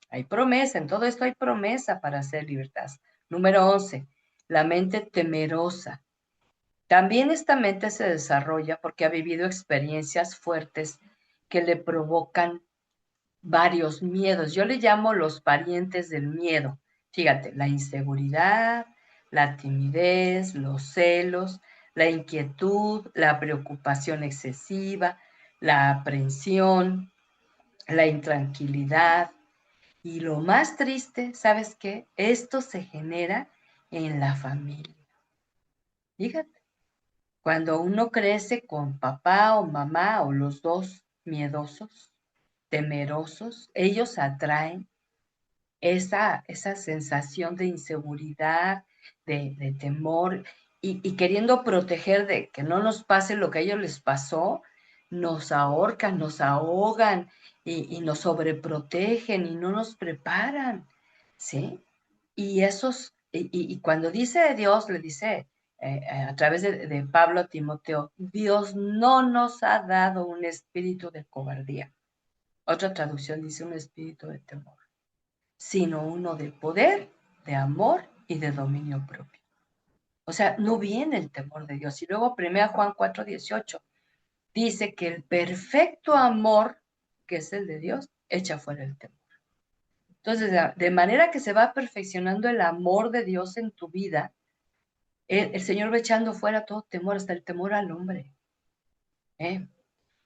Hay promesa, en todo esto hay promesa para hacer libertad. Número 11, la mente temerosa. También esta mente se desarrolla porque ha vivido experiencias fuertes que le provocan varios miedos. Yo le llamo los parientes del miedo. Fíjate, la inseguridad, la timidez, los celos, la inquietud, la preocupación excesiva, la aprensión, la intranquilidad. Y lo más triste, ¿sabes qué? Esto se genera en la familia. Fíjate, cuando uno crece con papá o mamá o los dos miedosos, temerosos, ellos atraen esa sensación de inseguridad, de temor y queriendo proteger de que no nos pase lo que a ellos les pasó, nos ahorcan, nos ahogan y nos sobreprotegen y no nos preparan, ¿sí? Y cuando dice Dios, le dice a través de Pablo a Timoteo, Dios no nos ha dado un espíritu de cobardía. Otra traducción dice un espíritu de temor, sino uno de poder, de amor y de dominio propio. O sea, no viene el temor de Dios. Y luego 1 Juan 4:18 dice que el perfecto amor, que es el de Dios, echa fuera el temor. Entonces, de manera que se va perfeccionando el amor de Dios en tu vida, el Señor va echando fuera todo temor, hasta el temor al hombre. ¿Eh?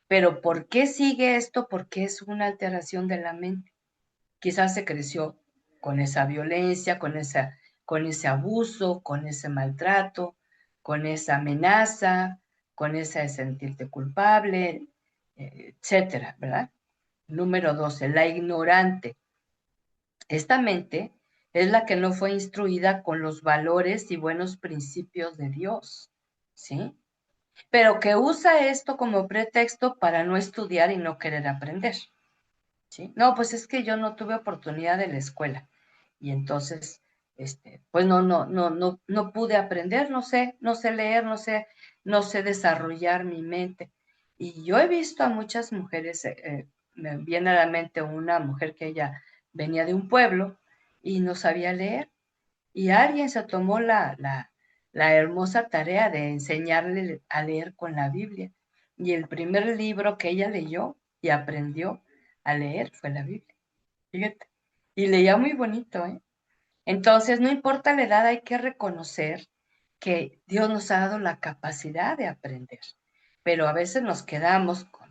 Pero ¿por qué sigue esto? Porque es una alteración de la mente. Quizás se creció con esa violencia, con ese abuso, con ese maltrato, con esa amenaza, con esa de sentirte culpable, etcétera, ¿verdad? Número 12, la ignorante. Esta mente es la que no fue instruida con los valores y buenos principios de Dios, ¿sí? Pero que usa esto como pretexto para no estudiar y no querer aprender. ¿Sí? No, pues es que yo no tuve oportunidad de la escuela y entonces, pues no pude aprender, no sé leer, no sé desarrollar mi mente. Y yo he visto a muchas mujeres, me viene a la mente una mujer que ella venía de un pueblo y no sabía leer y alguien se tomó la hermosa tarea de enseñarle a leer con la Biblia. Y el primer libro que ella leyó y aprendió a leer fue la Biblia. Fíjate. Y leía muy bonito, ¿eh? Entonces, no importa la edad, hay que reconocer que Dios nos ha dado la capacidad de aprender. pero a veces nos quedamos con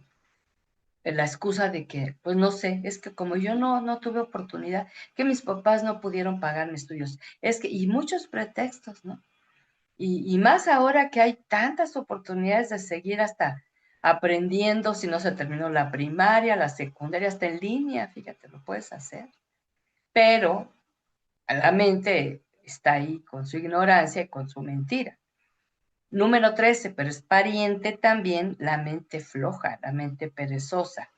la excusa de que, pues no sé, es que como yo no tuve oportunidad, que mis papás no pudieron pagar mis estudios, es que, y muchos pretextos, ¿no? Y más ahora que hay tantas oportunidades de seguir hasta aprendiendo, si no se terminó la primaria, la secundaria, hasta en línea, fíjate, lo puedes hacer. Pero la mente está ahí con su ignorancia y con su mentira. Número 13, pero es pariente también la mente floja, la mente perezosa.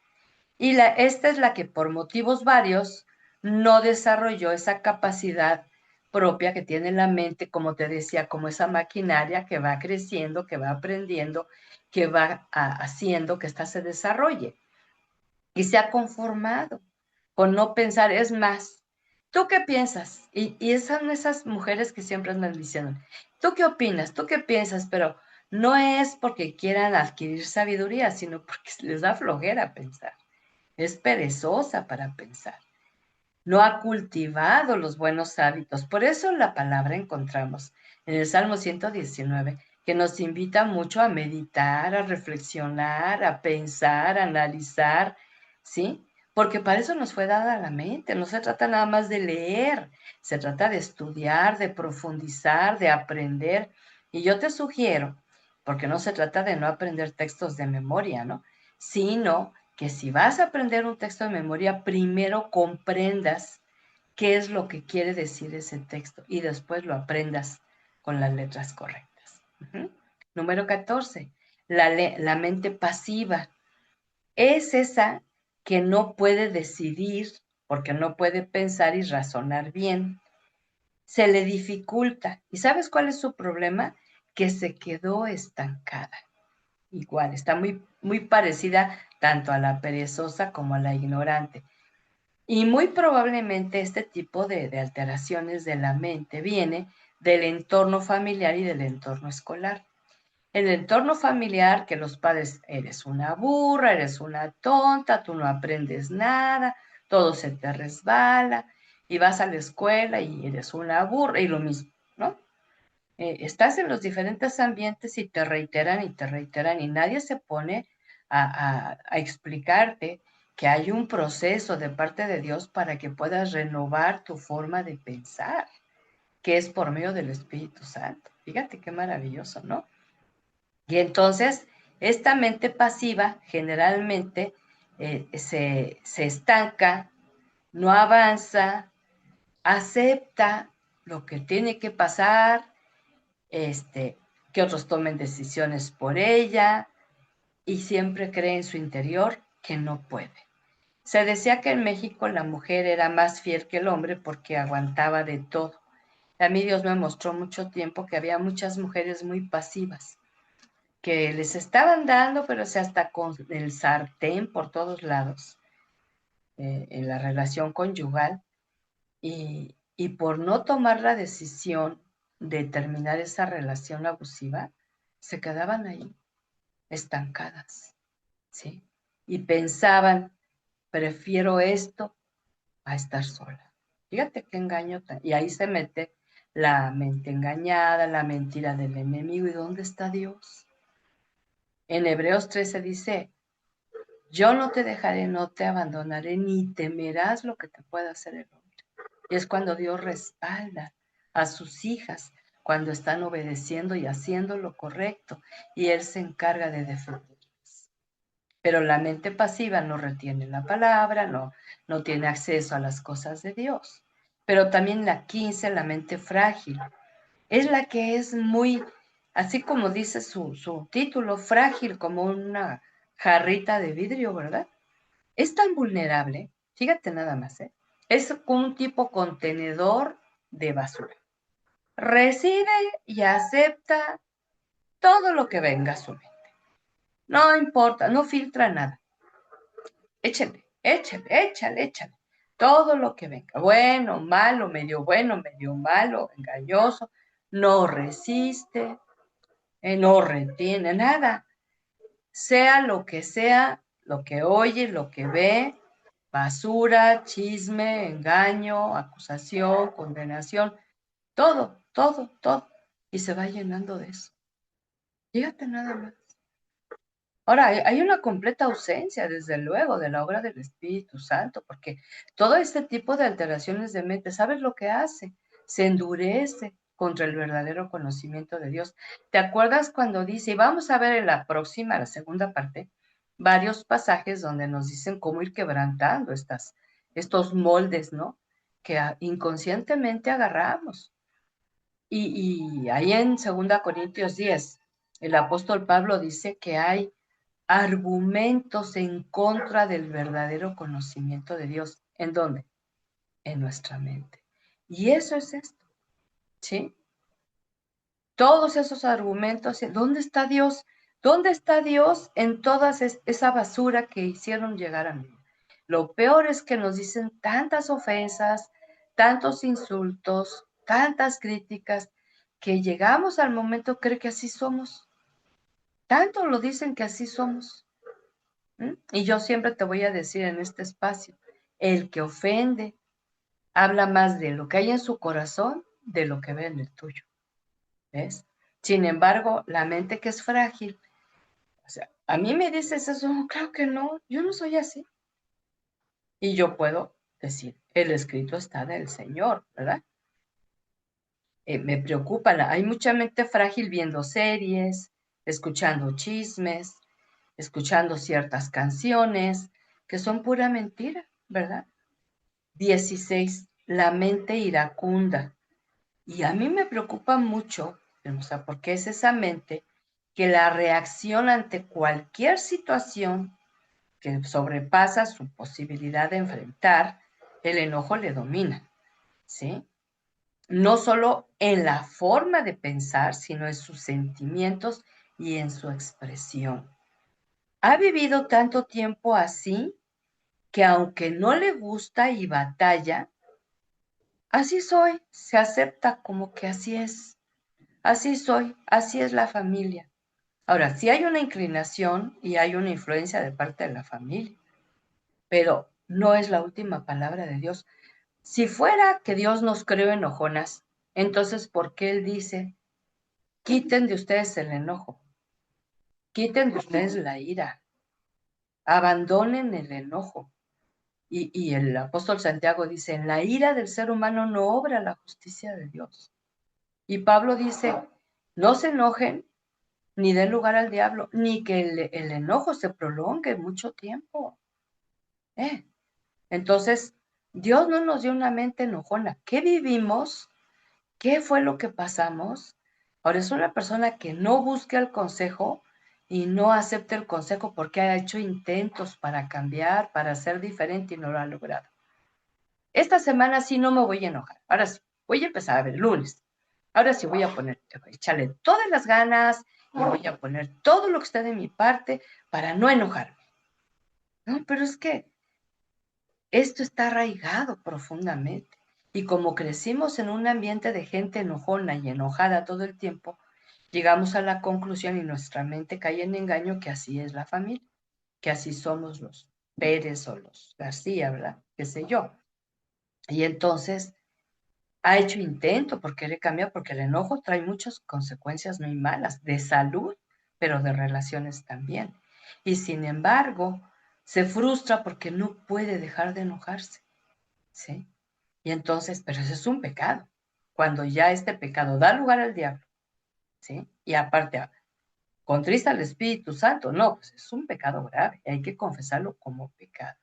Y esta es la que por motivos varios no desarrolló esa capacidad propia que tiene la mente, como te decía, como esa maquinaria que va creciendo, que va aprendiendo, que va haciendo que ésta se desarrolle. Y se ha conformado con no pensar. Es más, ¿tú qué piensas? Y son esas mujeres que siempre andan diciendo, ¿tú qué opinas? ¿Tú qué piensas? Pero no es porque quieran adquirir sabiduría, sino porque les da flojera pensar. Es perezosa para pensar. No ha cultivado los buenos hábitos. Por eso en la palabra encontramos en el Salmo 119 que nos invita mucho a meditar, a reflexionar, a pensar, a analizar, ¿sí? Porque para eso nos fue dada la mente. No se trata nada más de leer, se trata de estudiar, de profundizar, de aprender. Y yo te sugiero, porque no se trata de no aprender textos de memoria, ¿no? Sino que si vas a aprender un texto de memoria, primero comprendas qué es lo que quiere decir ese texto y después lo aprendas con las letras correctas. Número 14, la mente pasiva. Es esa que no puede decidir porque no puede pensar y razonar bien. Se le dificulta. ¿Y sabes cuál es su problema? Que se quedó estancada. Igual, está muy parecida tanto a la perezosa como a la ignorante. Y muy probablemente este tipo de alteraciones de la mente viene del entorno familiar y del entorno escolar. El entorno familiar, que los padres, eres una burra, eres una tonta, tú no aprendes nada, todo se te resbala, y vas a la escuela y eres una burra, y lo mismo, ¿no? Estás en los diferentes ambientes y te reiteran, y nadie se pone a explicarte que hay un proceso de parte de Dios para que puedas renovar tu forma de pensar, que es por medio del Espíritu Santo. Fíjate qué maravilloso, ¿no? Y entonces, esta mente pasiva generalmente se estanca, no avanza, acepta lo que tiene que pasar, que otros tomen decisiones por ella, y siempre cree en su interior que no puede. Se decía que en México la mujer era más fiel que el hombre porque aguantaba de todo. A mí Dios me mostró mucho tiempo que había muchas mujeres muy pasivas, que les estaban dando, pero hasta con el sartén por todos lados, en la relación conyugal, y por no tomar la decisión de terminar esa relación abusiva, se quedaban ahí, estancadas, ¿sí? Y pensaban, prefiero esto a estar sola. Fíjate qué engaño. Y ahí se mete la mente engañada, la mentira del enemigo. ¿Y dónde está Dios? En Hebreos 13 dice, yo no te dejaré, no te abandonaré, ni temerás lo que te pueda hacer el hombre. Y es cuando Dios respalda a sus hijas, cuando están obedeciendo y haciendo lo correcto, y Él se encarga de defenderlas. Pero la mente pasiva no retiene la palabra, no tiene acceso a las cosas de Dios. Pero también la 15, la mente frágil, es la que es muy, así como dice su título, frágil como una jarrita de vidrio, ¿verdad? Es tan vulnerable, fíjate nada más, ¿eh? Es como un tipo contenedor de basura. Recibe y acepta todo lo que venga a su mente. No importa, no filtra nada. Échale, échale, échale, échale. Todo lo que venga, bueno, medio malo, engañoso, no resiste, no retiene nada. Sea, lo que oye, lo que ve, basura, chisme, engaño, acusación, condenación, todo, todo, todo. Y se va llenando de eso. Fíjate nada más. Ahora, hay una completa ausencia, desde luego, de la obra del Espíritu Santo, porque todo este tipo de alteraciones de mente, ¿sabes lo que hace? Se endurece contra el verdadero conocimiento de Dios. ¿Te acuerdas cuando dice, y vamos a ver en la próxima, la segunda parte, varios pasajes donde nos dicen cómo ir quebrantando estos moldes, ¿no? Que inconscientemente agarramos. Y ahí en 2 Corintios 10, el apóstol Pablo dice que hay argumentos en contra del verdadero conocimiento de Dios. ¿En dónde? En nuestra mente. Y eso es esto, ¿sí? Todos esos argumentos, ¿dónde está Dios? ¿Dónde está Dios en toda esa basura que hicieron llegar a mí? Lo peor es que nos dicen tantas ofensas, tantos insultos, tantas críticas, que llegamos al momento de creer que así somos. Tanto lo dicen que así somos. Y yo siempre te voy a decir en este espacio, el que ofende habla más de lo que hay en su corazón de lo que ve en el tuyo, ¿ves? Sin embargo, la mente que es frágil, o sea, a mí me dices eso, no, claro que no, yo no soy así. Y yo puedo decir, el escrito está del Señor, ¿verdad? Me preocupa, hay mucha mente frágil viendo series, escuchando chismes, escuchando ciertas canciones que son pura mentira, ¿verdad? 16, la mente iracunda. Y a mí me preocupa mucho, o sea, porque es esa mente que la reacción ante cualquier situación que sobrepasa su posibilidad de enfrentar, el enojo le domina, ¿sí? No solo en la forma de pensar, sino en sus sentimientos y en su expresión. Ha vivido tanto tiempo así que aunque no le gusta y batalla, así soy, se acepta como que así es. Así soy, así es la familia. Ahora, sí hay una inclinación y hay una influencia de parte de la familia, pero no es la última palabra de Dios. Si fuera que Dios nos creó enojonas, entonces, ¿por qué Él dice, quiten de ustedes el enojo, quiten de ustedes la ira, abandonen el enojo? Y el apóstol Santiago dice, en la ira del ser humano no obra la justicia de Dios. Y Pablo dice, no se enojen, ni den lugar al diablo, ni que el enojo se prolongue mucho tiempo. Entonces, Dios no nos dio una mente enojona. ¿Qué vivimos? ¿Qué fue lo que pasamos? Ahora es una persona que no busca el consejo y no acepta el consejo porque ha hecho intentos para cambiar, para ser diferente y no lo ha logrado. Esta semana sí no me voy a enojar. Ahora sí, voy a empezar a ver lunes. Ahora sí voy a echarle todas las ganas y voy a poner todo lo que está de mi parte para no enojarme. No, pero es que esto está arraigado profundamente. Y como crecimos en un ambiente de gente enojona y enojada todo el tiempo, llegamos a la conclusión y nuestra mente cae en engaño que así es la familia, que así somos los Pérez o los García, ¿verdad? Qué sé yo. Y entonces ha hecho intento por querer cambiar, porque el enojo trae muchas consecuencias muy malas, de salud, pero de relaciones también. Y sin embargo, se frustra porque no puede dejar de enojarse, ¿sí? Y entonces, pero eso es un pecado. Cuando ya este pecado da lugar al diablo, ¿sí? Y aparte, contrista al Espíritu Santo, no, pues es un pecado grave, y hay que confesarlo como pecado.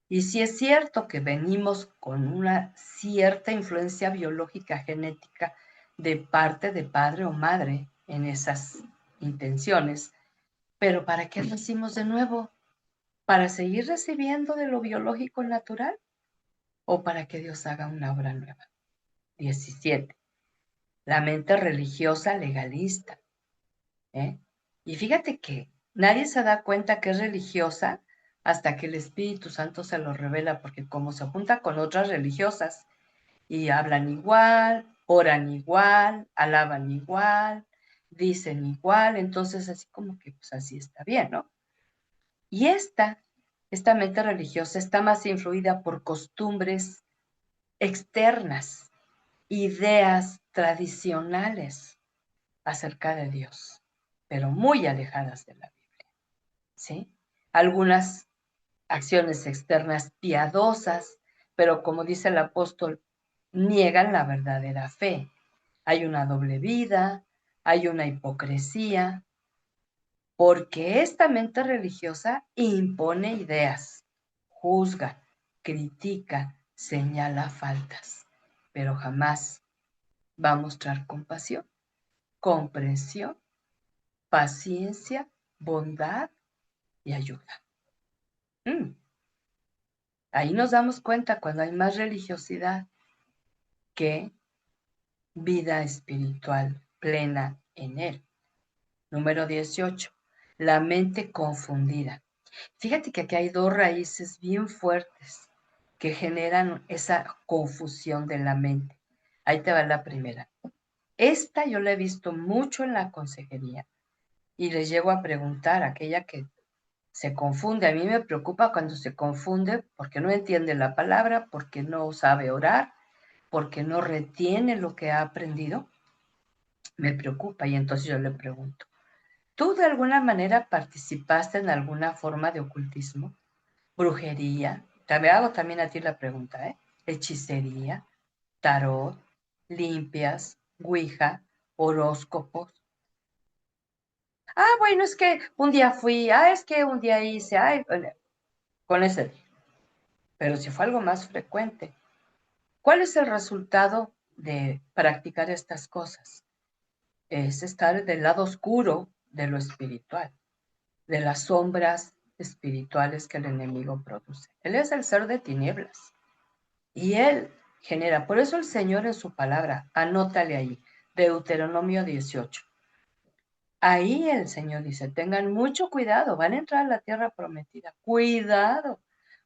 Y si es cierto que venimos con una cierta influencia biológica genética de parte de padre o madre en esas intenciones, pero ¿para qué nacimos de nuevo? ¿Para seguir recibiendo de lo biológico natural o para que Dios haga una obra nueva? 17. La mente religiosa legalista. ¿eh? Y fíjate que nadie se da cuenta que es religiosa hasta que el Espíritu Santo se lo revela, porque como se junta con otras religiosas y hablan igual, oran igual, alaban igual, dicen igual, entonces así como que pues así está bien, ¿no? Y esta mente religiosa está más influida por costumbres externas, ideas tradicionales acerca de Dios, pero muy alejadas de la Biblia. ¿sí? Algunas acciones externas piadosas, pero como dice el apóstol, niegan la verdadera fe. Hay una doble vida, hay una hipocresía, porque esta mente religiosa impone ideas, juzga, critica, señala faltas, pero jamás va a mostrar compasión, comprensión, paciencia, bondad y ayuda. Ahí nos damos cuenta cuando hay más religiosidad que vida espiritual plena en él. Número 18. La mente confundida. Fíjate que aquí hay dos raíces bien fuertes que generan esa confusión de la mente. Ahí te va la primera. Esta yo la he visto mucho en la consejería y les llego a preguntar a aquella que se confunde. A mí me preocupa cuando se confunde porque no entiende la palabra, porque no sabe orar, porque no retiene lo que ha aprendido. Me preocupa y entonces yo le pregunto, ¿tú de alguna manera participaste en alguna forma de ocultismo? Brujería, te hago también a ti la pregunta, ¿eh? Hechicería, tarot, limpias, ouija, horóscopos. Ah, bueno, es que un día fui, es que un día hice, con ese día. Pero si fue algo más frecuente, ¿cuál es el resultado de practicar estas cosas? Es estar del lado oscuro de lo espiritual, de las sombras espirituales que el enemigo produce. Él es el ser de tinieblas y él genera. Por eso el Señor en su palabra, anótale ahí, Deuteronomio 18. Ahí el Señor dice, tengan mucho cuidado, van a entrar a la tierra prometida. Cuidado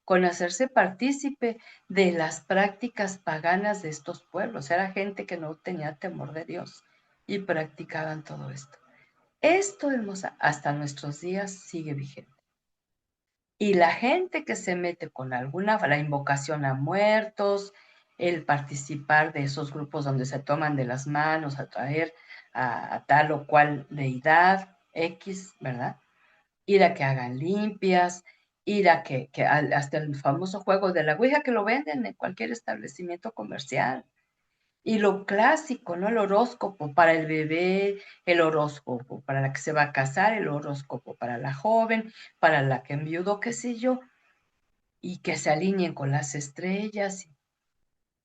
con hacerse partícipe de las prácticas paganas de estos pueblos. Era gente que no tenía temor de Dios y practicaban todo esto. Esto, hermosa, hasta nuestros días sigue vigente. Y la gente que se mete con la invocación a muertos, el participar de esos grupos donde se toman de las manos a traer a tal o cual deidad X, ¿verdad? Ir a que hagan limpias, ir a hasta el famoso juego de la Ouija que lo venden en cualquier establecimiento comercial. Y lo clásico, ¿no? El horóscopo para el bebé, el horóscopo para la que se va a casar, el horóscopo para la joven, para la que enviudó, qué sé yo, y que se alineen con las estrellas.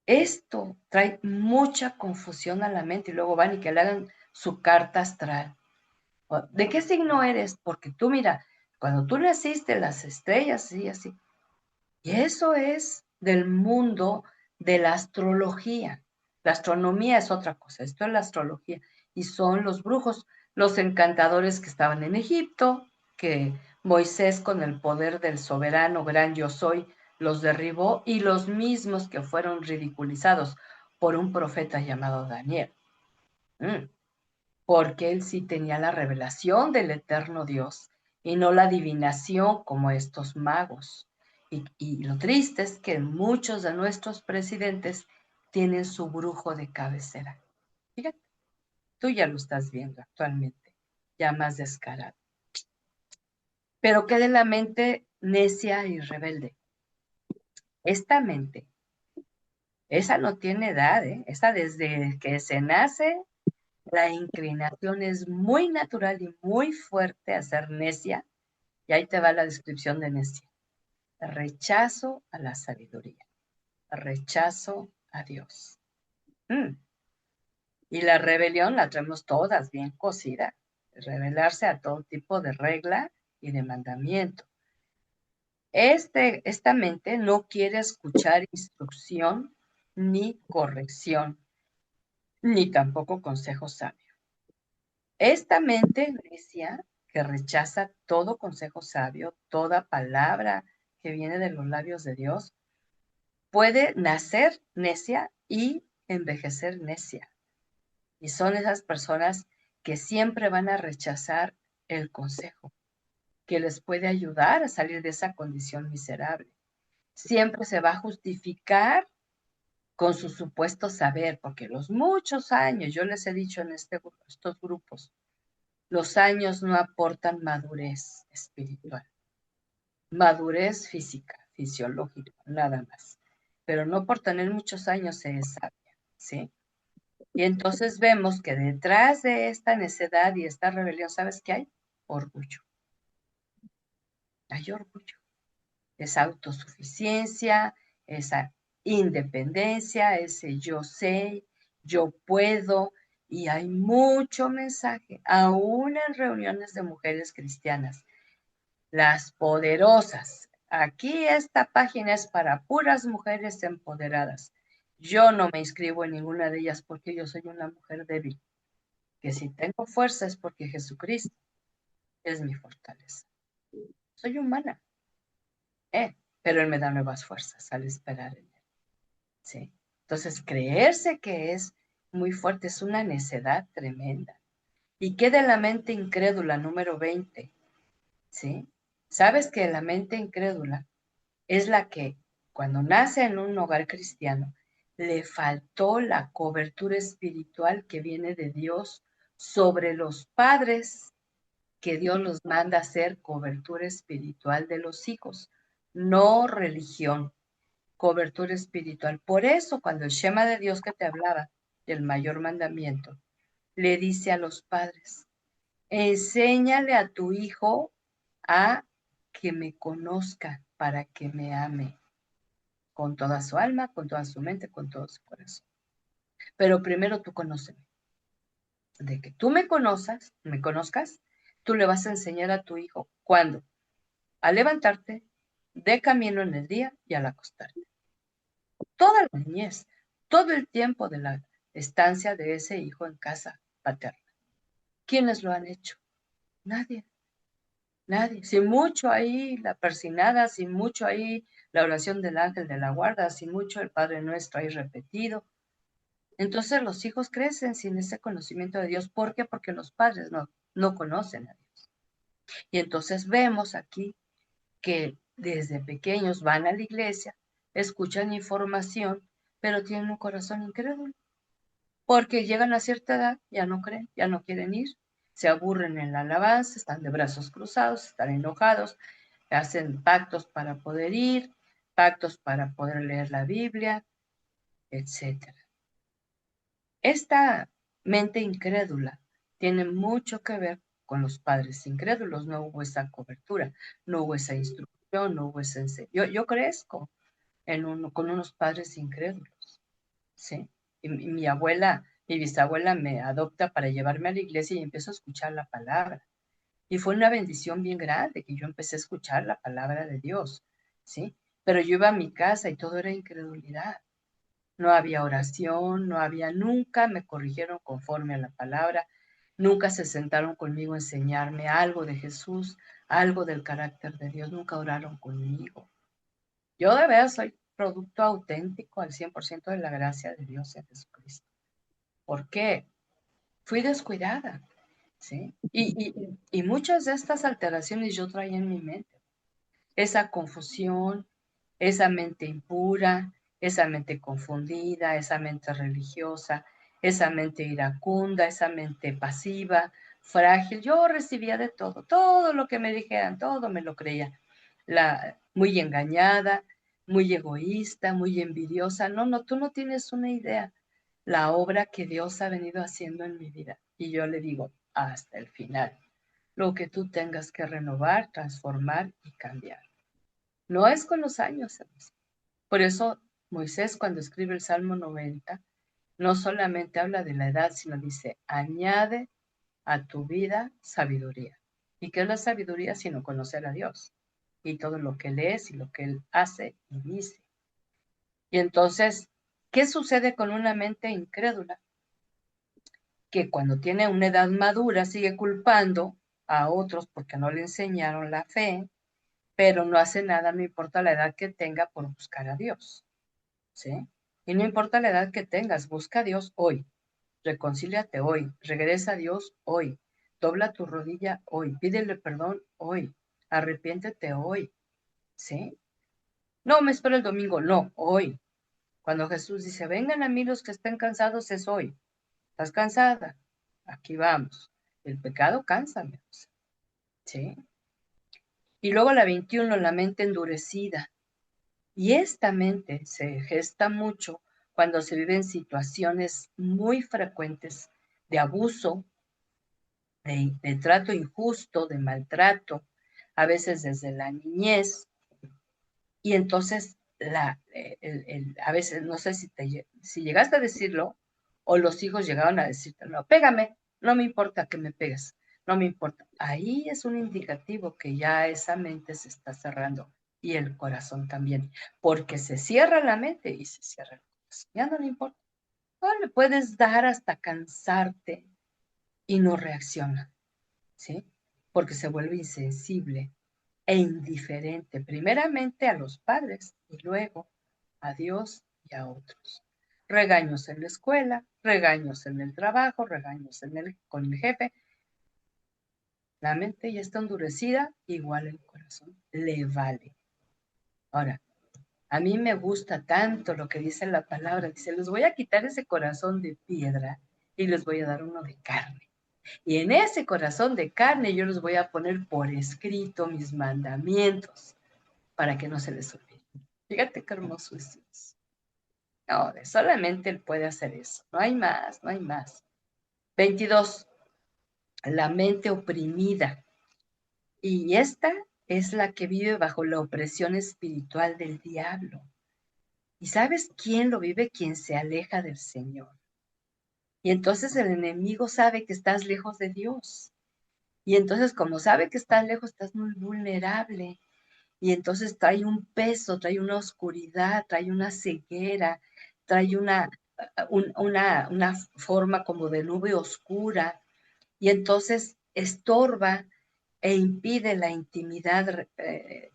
Esto trae mucha confusión a la mente y luego van y que le hagan su carta astral. ¿De qué signo eres? Porque tú mira, cuando tú naciste, las estrellas, sí, así. Y eso es del mundo de la astrología. La astronomía es otra cosa, esto es la astrología. Y son los brujos, los encantadores que estaban en Egipto, que Moisés con el poder del soberano gran yo soy los derribó, y los mismos que fueron ridiculizados por un profeta llamado Daniel. Porque él sí tenía la revelación del eterno Dios y no la adivinación como estos magos. Y lo triste es que muchos de nuestros presidentes tienen su brujo de cabecera. Fíjate, tú ya lo estás viendo actualmente, ya más descarado. Pero ¿qué de la mente necia y rebelde? Esta mente, esa no tiene edad, ¿eh? Esa desde que se nace, la inclinación es muy natural y muy fuerte a ser necia. Y ahí te va la descripción de necia. Rechazo a la sabiduría, rechazo a Dios. Y la rebelión la traemos todas bien cocida, rebelarse a todo tipo de regla y de mandamiento. Esta mente no quiere escuchar instrucción ni corrección, ni tampoco consejo sabio. Esta mente necia que rechaza todo consejo sabio, toda palabra que viene de los labios de Dios, puede nacer necia y envejecer necia. Y son esas personas que siempre van a rechazar el consejo, que les puede ayudar a salir de esa condición miserable. Siempre se va a justificar con su supuesto saber, porque los muchos años, yo les he dicho en estos grupos, Los años no aportan madurez espiritual, madurez física, fisiológica, nada más. Pero no por tener muchos años se es sabia, ¿sí? Y entonces vemos que detrás de esta necedad y esta rebelión, ¿sabes qué hay? Orgullo. Hay orgullo. Esa autosuficiencia, esa independencia, ese yo sé, yo puedo, y hay mucho mensaje, aún en reuniones de mujeres cristianas, las poderosas. Aquí esta página es para puras mujeres empoderadas. Yo no me inscribo en ninguna de ellas porque yo soy una mujer débil, que si tengo fuerza es porque Jesucristo es mi fortaleza. Soy humana, pero Él me da nuevas fuerzas al esperar en Él. ¿Sí? Entonces, creerse que es muy fuerte es una necedad tremenda. ¿Y qué de la mente incrédula número 20? ¿Sí? ¿Sabes que la mente incrédula es la que, cuando nace en un hogar cristiano, le faltó la cobertura espiritual que viene de Dios sobre los padres, que Dios los manda a hacer cobertura espiritual de los hijos, no religión, cobertura espiritual? Por eso, cuando el Shema de Dios que te hablaba del mayor mandamiento, le dice a los padres, enséñale a tu hijo a que me conozca para que me ame con toda su alma, con toda su mente, con todo su corazón. Pero primero tú conóceme. De que tú me conozcas, tú le vas a enseñar a tu hijo cuándo, al levantarte, de camino en el día y al acostarte. Toda la niñez, todo el tiempo de la estancia de ese hijo en casa paterna. ¿Quiénes lo han hecho? Nadie, nadie. Sin mucho ahí la persinada, sin mucho ahí la oración del ángel de la guarda, sin mucho el Padre Nuestro ahí repetido. Entonces los hijos crecen sin ese conocimiento de Dios. ¿Por qué? Porque los padres no conocen a Dios. Y entonces vemos aquí que desde pequeños van a la iglesia, escuchan información, pero tienen un corazón incrédulo. Porque llegan a cierta edad, ya no creen, ya no quieren ir, se aburren en la alabanza, están de brazos cruzados, están enojados, hacen pactos para poder ir, pactos para poder leer la Biblia, etcétera. Esta mente incrédula tiene mucho que ver con los padres incrédulos. No hubo esa cobertura, no hubo esa instrucción, no hubo ese enseño. Yo crezco con unos padres incrédulos, ¿sí? Y mi abuela, mi bisabuela me adopta para llevarme a la iglesia y empiezo a escuchar la palabra. Y fue una bendición bien grande que yo empecé a escuchar la palabra de Dios, ¿sí? Pero yo iba a mi casa y todo era incredulidad. No había oración, no había, nunca me corrigieron conforme a la palabra, nunca se sentaron conmigo a enseñarme algo de Jesús, algo del carácter de Dios, nunca oraron conmigo. Yo de verdad soy producto auténtico al 100% de la gracia de Dios en Jesucristo. ¿Por qué? Fui descuidada, ¿sí? Y muchas de estas alteraciones yo traía en mi mente. Esa confusión, esa mente impura, esa mente confundida, esa mente religiosa, esa mente iracunda, esa mente pasiva, frágil. Yo recibía de todo lo que me dijeran, todo me lo creía. Muy engañada, muy egoísta, muy envidiosa. No, tú no tienes una idea la obra que Dios ha venido haciendo en mi vida. Y yo le digo, hasta el final, lo que tú tengas que renovar, transformar y cambiar. No es con los años. Por eso Moisés, cuando escribe el Salmo 90, no solamente habla de la edad, sino dice, añade a tu vida sabiduría. ¿Y qué es la sabiduría? Sino conocer a Dios y todo lo que Él es y lo que Él hace y dice. Y entonces, ¿qué sucede con una mente incrédula? Que cuando tiene una edad madura sigue culpando a otros porque no le enseñaron la fe, pero no hace nada, no importa la edad que tenga por buscar a Dios, ¿sí? Y no importa la edad que tengas, busca a Dios hoy, reconcíliate hoy, regresa a Dios hoy, dobla tu rodilla hoy, pídele perdón hoy, arrepiéntete hoy, ¿sí? No, me espero el domingo, no, hoy. Cuando Jesús dice, vengan a mí los que estén cansados, es hoy. ¿Estás cansada? Aquí vamos. El pecado cansa, amigos, ¿sí? Y luego la 21, la mente endurecida. Y esta mente se gesta mucho cuando se viven situaciones muy frecuentes de abuso, de trato injusto, de maltrato, a veces desde la niñez. Y entonces, a veces, no sé si llegaste a decirlo o los hijos llegaron a decirte, no, pégame, no me importa que me pegues, no me importa. Ahí es un indicativo que ya esa mente se está cerrando y el corazón también, porque se cierra la mente y se cierra el corazón. Ya no le importa. No le puedes dar hasta cansarte y no reacciona, ¿sí? Porque se vuelve insensible e indiferente, primeramente a los padres y luego a Dios y a otros. Regaños en la escuela, regaños en el trabajo, regaños con el jefe. La mente ya está endurecida, igual el corazón le vale. Ahora, a mí me gusta tanto lo que dice la palabra. Dice, les voy a quitar ese corazón de piedra y les voy a dar uno de carne. Y en ese corazón de carne yo les voy a poner por escrito mis mandamientos para que no se les olvide. Fíjate qué hermoso es Dios. No, solamente Él puede hacer eso. No hay más, no hay más. 22. La mente oprimida. Y esta es la que vive bajo la opresión espiritual del diablo. ¿Y sabes quién lo vive? Quien se aleja del Señor. Y entonces el enemigo sabe que estás lejos de Dios. Y entonces como sabe que estás lejos, estás muy vulnerable. Y entonces trae un peso, trae una oscuridad, trae una ceguera, trae una forma como de nube oscura, y entonces estorba e impide la intimidad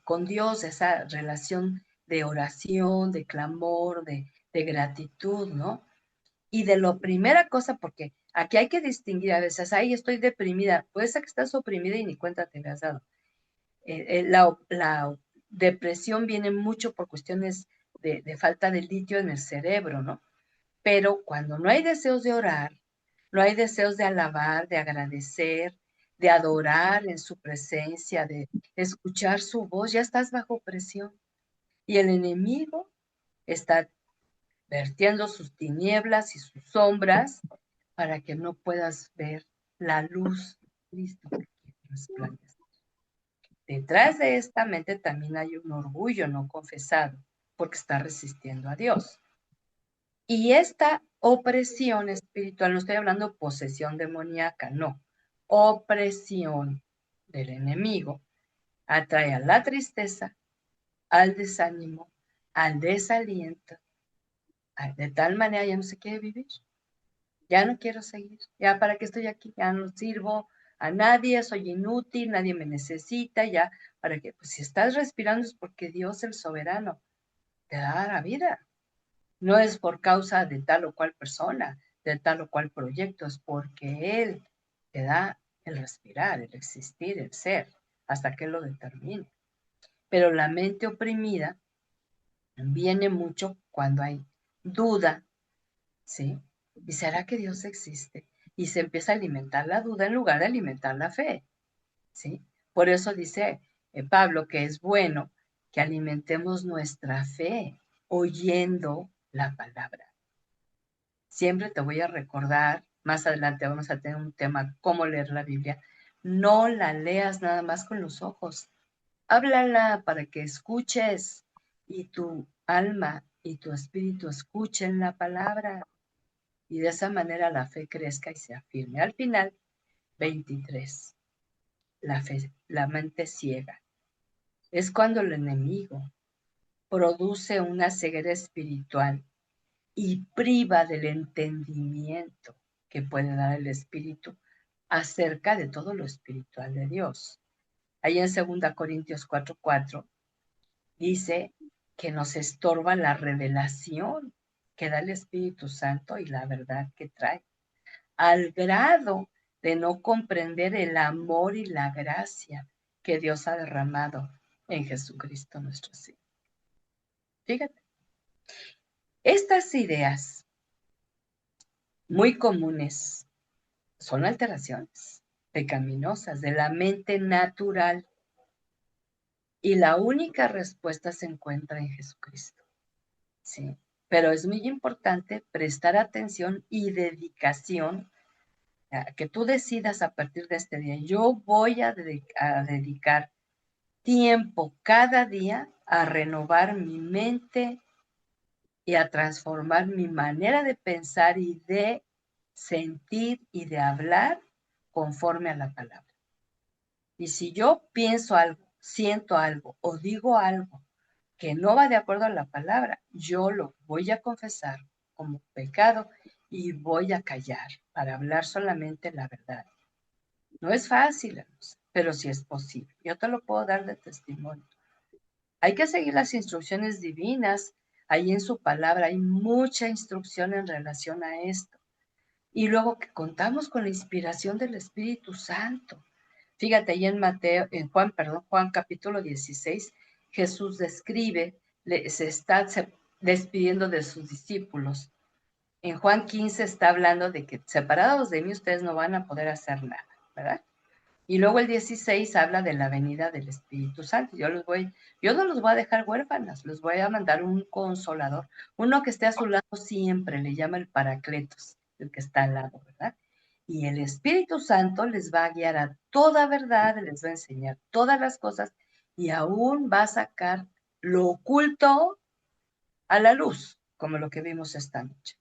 con Dios, esa relación de oración, de clamor, de gratitud, ¿no? Y de lo primera cosa, porque aquí hay que distinguir a veces, ahí estoy deprimida, puede ser que estás oprimida y ni cuenta te has dado. La depresión viene mucho por cuestiones de falta de litio en el cerebro, ¿no? Pero cuando no hay deseos de orar, no hay deseos de alabar, de agradecer, de adorar en su presencia, de escuchar su voz, ya estás bajo presión. Y el enemigo está vertiendo sus tinieblas y sus sombras para que no puedas ver la luz de Cristo que resplandece. Detrás de esta mente también hay un orgullo no confesado, porque está resistiendo a Dios. Y esta opresión espiritual, no estoy hablando posesión demoníaca, no, opresión del enemigo, atrae a la tristeza, al desánimo, al desaliento, de tal manera ya no se quiere vivir, ya no quiero seguir, ya para qué estoy aquí, ya no sirvo a nadie, soy inútil, nadie me necesita, ya, para que, pues si estás respirando es porque Dios el soberano te da la vida. No es por causa de tal o cual persona, de tal o cual proyecto, es porque Él te da el respirar, el existir, el ser, hasta que Él lo determine. Pero la mente oprimida viene mucho cuando hay duda, ¿sí? ¿Y será que Dios existe? Y se empieza a alimentar la duda en lugar de alimentar la fe, ¿sí? Por eso dice Pablo que es bueno que alimentemos nuestra fe oyendo la palabra. Siempre te voy a recordar, más adelante vamos a tener un tema, cómo leer la Biblia. No la leas nada más con los ojos. Háblala para que escuches y tu alma y tu espíritu escuchen la palabra. Y de esa manera la fe crezca y se afirme. Al final, 23, la mente ciega. Es cuando el enemigo produce una ceguera espiritual y priva del entendimiento que puede dar el Espíritu acerca de todo lo espiritual de Dios. Ahí en 2 Corintios 4:4 dice que nos estorba la revelación que da el Espíritu Santo y la verdad que trae, al grado de no comprender el amor y la gracia que Dios ha derramado en Jesucristo nuestro Señor. Fíjate, estas ideas muy comunes son alteraciones. pecaminosas, de la mente natural. Y la única respuesta se encuentra en Jesucristo. ¿Sí? Pero es muy importante prestar atención y dedicación a que tú decidas a partir de este día. Yo voy a dedicar tiempo cada día a renovar mi mente y a transformar mi manera de pensar y de sentir y de hablar conforme a la palabra. Y si yo pienso algo, siento algo o digo algo que no va de acuerdo a la palabra, yo lo voy a confesar como pecado y voy a callar para hablar solamente la verdad. No es fácil, pero sí es posible. Yo te lo puedo dar de testimonio. Hay que seguir las instrucciones divinas. Ahí en su palabra hay mucha instrucción en relación a esto. Y luego que contamos con la inspiración del Espíritu Santo. Fíjate, ahí en Juan capítulo 16, Jesús describe, se está despidiendo de sus discípulos. En Juan 15 está hablando de que separados de mí ustedes no van a poder hacer nada, ¿verdad? Y luego el 16 habla de la venida del Espíritu Santo. Yo no los voy a dejar huérfanos, les voy a mandar un consolador, uno que esté a su lado siempre, le llama el Paracletos, el que está al lado, ¿verdad? Y el Espíritu Santo les va a guiar a toda verdad, les va a enseñar todas las cosas y aún va a sacar lo oculto a la luz, como lo que vimos esta noche.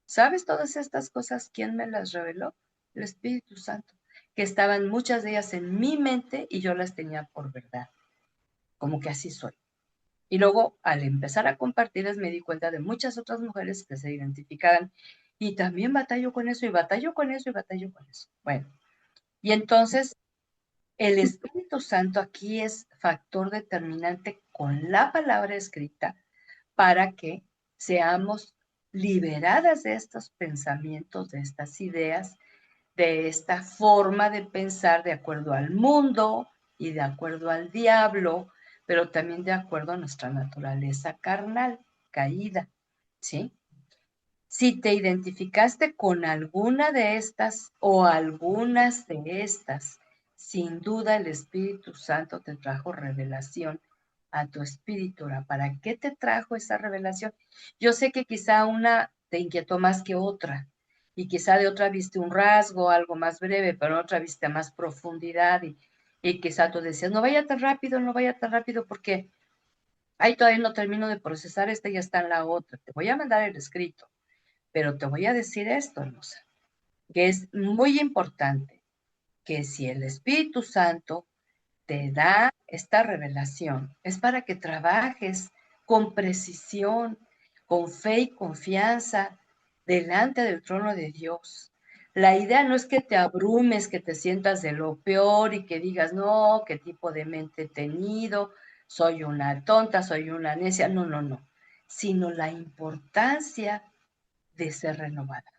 ¿Sabes todas estas cosas? ¿Quién me las reveló? El Espíritu Santo, que estaban muchas de ellas en mi mente y yo las tenía por verdad, como que así soy. Y luego, al empezar a compartirles, me di cuenta de muchas otras mujeres que se identificaban y también batallo con eso y batallo con eso y batallo con eso. Bueno, y entonces el Espíritu Santo aquí es factor determinante con la palabra escrita para que seamos liberadas de estos pensamientos, de estas ideas, de esta forma de pensar de acuerdo al mundo y de acuerdo al diablo, pero también de acuerdo a nuestra naturaleza carnal, caída, ¿sí? Si te identificaste con alguna de estas o algunas de estas, sin duda el Espíritu Santo te trajo revelación a tu espíritu. ¿Para qué te trajo esa revelación? Yo sé que quizá una te inquietó más que otra y quizá de otra viste un rasgo, algo más breve, pero en otra viste más profundidad y quizá tú decías, no vaya tan rápido, no vaya tan rápido porque ahí todavía no termino de procesar esta y ya está en la otra. Te voy a mandar el escrito. Pero te voy a decir esto, hermosa, que es muy importante que si el Espíritu Santo te da esta revelación, es para que trabajes con precisión, con fe y confianza delante del trono de Dios. La idea no es que te abrumes, que te sientas de lo peor y que digas, no, qué tipo de mente he tenido, soy una tonta, soy una necia, no, no, no, sino la importancia de ser renovada.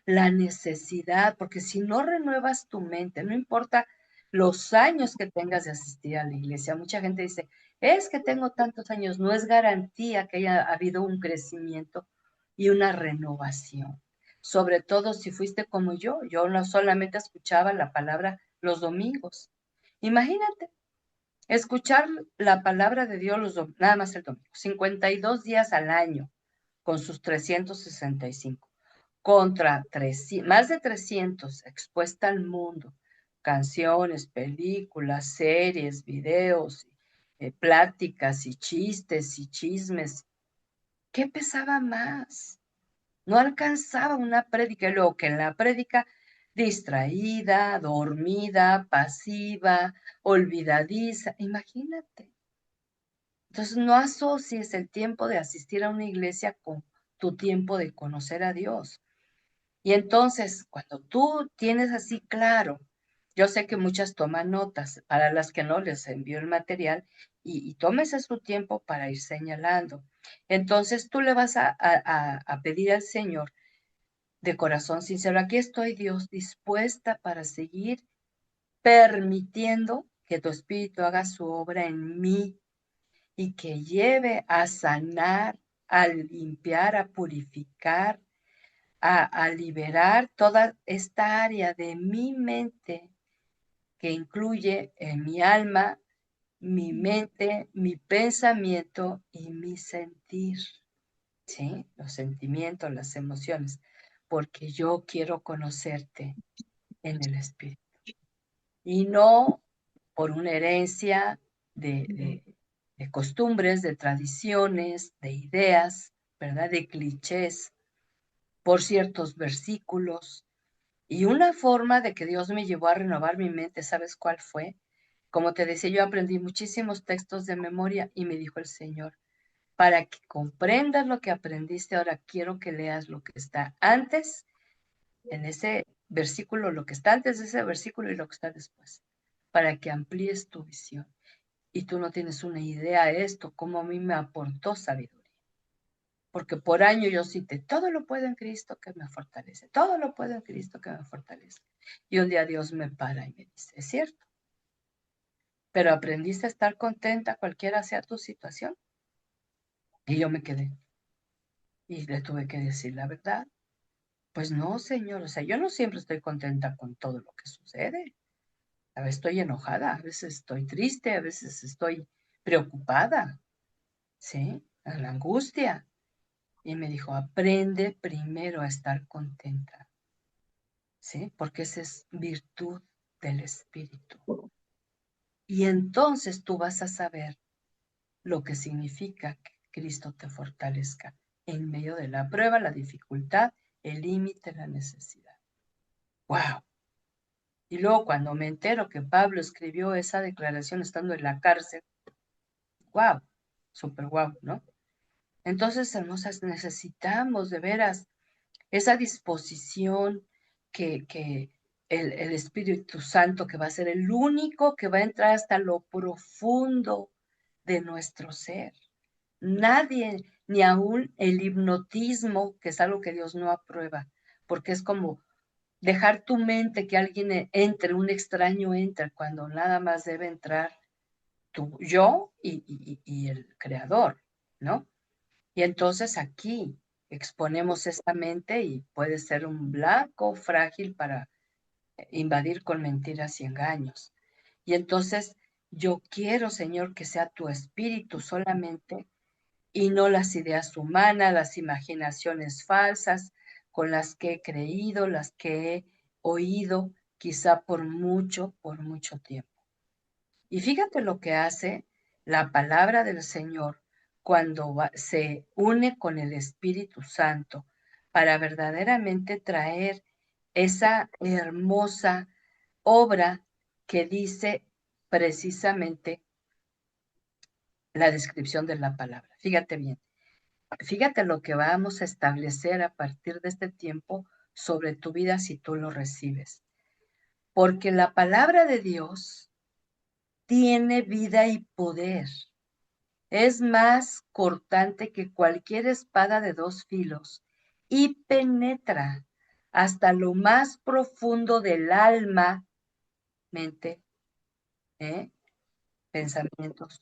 La necesidad, porque si no renuevas tu mente, no importa los años que tengas de asistir a la iglesia, mucha gente dice, es que tengo tantos años, no es garantía que haya habido un crecimiento y una renovación. Sobre todo si fuiste como yo no solamente escuchaba la palabra los domingos. Imagínate, escuchar la palabra de Dios nada más el domingo, 52 días al año, con sus 365 contra más de 300 expuesta al mundo, canciones, películas, series, videos, pláticas y chistes y chismes. ¿Qué pesaba más? No alcanzaba una prédica, y luego que en la prédica distraída, dormida, pasiva, olvidadiza, imagínate. Entonces no asocies el tiempo de asistir a una iglesia con tu tiempo de conocer a Dios. Y entonces, cuando tú tienes así claro, yo sé que muchas toman notas, para las que no les envío el material y tómese su tiempo para ir señalando. Entonces tú le vas a pedir al Señor de corazón sincero, aquí estoy Dios dispuesta para seguir permitiendo que tu Espíritu haga su obra en mí y que lleve a sanar, a limpiar, a purificar, a liberar toda esta área de mi mente que incluye en mi alma, mi mente, mi pensamiento y mi sentir. ¿Sí? Los sentimientos, las emociones, porque yo quiero conocerte en el espíritu y no por una herencia de costumbres, de tradiciones, de ideas, ¿verdad? De clichés, por ciertos versículos. Y una forma de que Dios me llevó a renovar mi mente, ¿sabes cuál fue? Como te decía, yo aprendí muchísimos textos de memoria y me dijo el Señor, para que comprendas lo que aprendiste, ahora quiero que leas lo que está antes, en ese versículo, lo que está antes de ese versículo y lo que está después, para que amplíes tu visión. Y tú no tienes una idea de esto, cómo a mí me aportó sabiduría. Porque por año yo cité, todo lo puedo en Cristo que me fortalece, todo lo puedo en Cristo que me fortalece. Y un día Dios me para y me dice, es cierto, pero aprendiste a estar contenta cualquiera sea tu situación. Y yo me quedé. Y le tuve que decir la verdad. Pues no, señor, o sea, yo no siempre estoy contenta con todo lo que sucede. A veces estoy enojada, a veces estoy triste, a veces estoy preocupada, ¿sí? En la angustia. Y me dijo, aprende primero a estar contenta, ¿sí? Porque esa es virtud del Espíritu. Y entonces tú vas a saber lo que significa que Cristo te fortalezca en medio de la prueba, la dificultad, el límite, la necesidad. ¡Wow! Y luego cuando me entero que Pablo escribió esa declaración estando en la cárcel, ¡wow! Súper guau, ¿no? Entonces, hermosas, necesitamos de veras esa disposición que el Espíritu Santo, que va a ser el único que va a entrar hasta lo profundo de nuestro ser. Nadie, ni aún el hipnotismo, que es algo que Dios no aprueba, porque es como dejar tu mente que alguien entre, un extraño entre, cuando nada más debe entrar yo y el creador, ¿no? Y entonces aquí exponemos esta mente y puede ser un blanco frágil para invadir con mentiras y engaños. Y entonces yo quiero, Señor, que sea tu espíritu solamente y no las ideas humanas, las imaginaciones falsas con las que he creído, las que he oído, quizá por mucho tiempo. Y fíjate lo que hace la palabra del Señor cuando se une con el Espíritu Santo para verdaderamente traer esa hermosa obra que dice precisamente la descripción de la palabra. Fíjate bien, fíjate lo que vamos a establecer a partir de este tiempo sobre tu vida si tú lo recibes. Porque la palabra de Dios tiene vida y poder. Es más cortante que cualquier espada de dos filos y penetra hasta lo más profundo del alma, mente, pensamientos,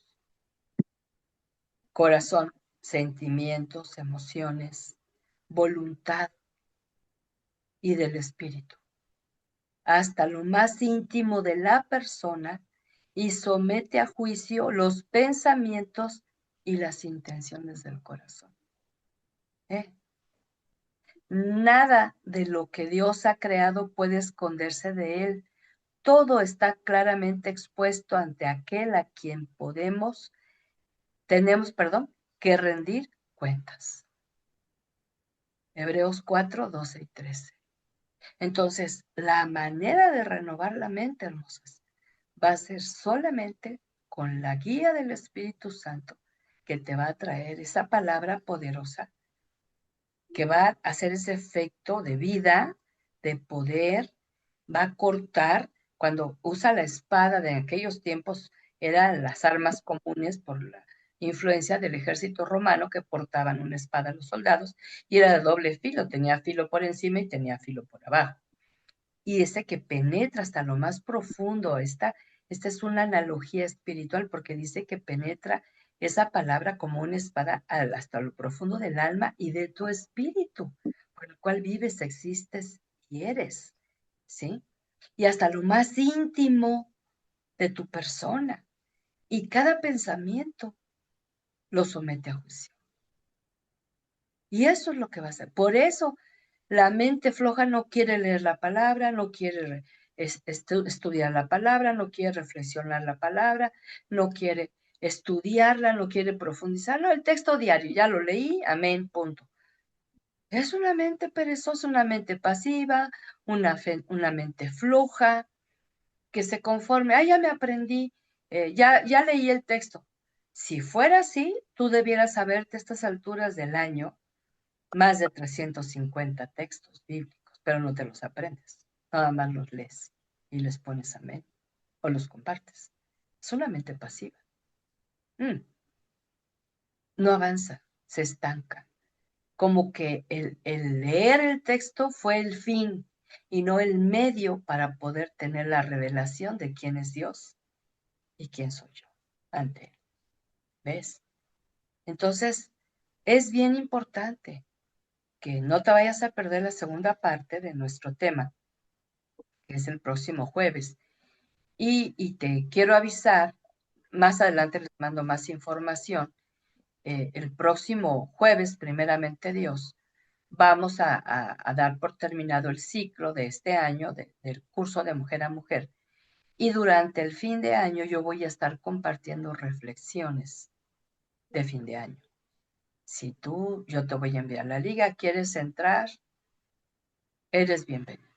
corazón, sentimientos, emociones, voluntad y del espíritu, hasta lo más íntimo de la persona y somete a juicio los pensamientos y las intenciones del corazón. Nada de lo que Dios ha creado puede esconderse de él. Todo está claramente expuesto ante aquel a quien tenemos, que rendir cuentas. Hebreos 4, 12 y 13. Entonces, la manera de renovar la mente, hermosas, va a ser solamente con la guía del Espíritu Santo, que te va a traer esa palabra poderosa, que va a hacer ese efecto de vida, de poder, va a cortar. Cuando usa la espada de aquellos tiempos, eran las armas comunes por la influencia del ejército romano, que portaban una espada los soldados, y era de doble filo, tenía filo por encima y tenía filo por abajo. Y ese que penetra hasta lo más profundo, esta es una analogía espiritual, porque dice que penetra esa palabra como una espada hasta lo profundo del alma y de tu espíritu, por el cual vives, existes y eres, ¿sí? Y hasta lo más íntimo de tu persona. Y cada pensamiento lo somete a juicio. Y eso es lo que va a hacer. Por eso la mente floja no quiere leer la palabra, no quiere estudiar la palabra, no quiere reflexionar la palabra, no quiere estudiarla, no quiere profundizarlo. El texto diario, ya lo leí, amén, punto. Es una mente perezosa, una mente pasiva, una mente floja, que se conforme. Ya me aprendí, ya leí el texto. Si fuera así, tú debieras saberte a estas alturas del año más de 350 textos bíblicos, pero no te los aprendes. Nada más los lees y les pones amén o los compartes. Es una mente pasiva. No avanza, se estanca. Como que el leer el texto fue el fin y no el medio para poder tener la revelación de quién es Dios y quién soy yo ante Él. ¿Ves? Entonces, es bien importante que no te vayas a perder la segunda parte de nuestro tema, que es el próximo jueves. Y te quiero avisar, más adelante les mando más información, el próximo jueves, primeramente Dios, vamos a dar por terminado el ciclo de este año del curso de Mujer a Mujer. Y durante el fin de año yo voy a estar compartiendo reflexiones de fin de año. Si yo te voy a enviar la liga, quieres entrar, eres bienvenido.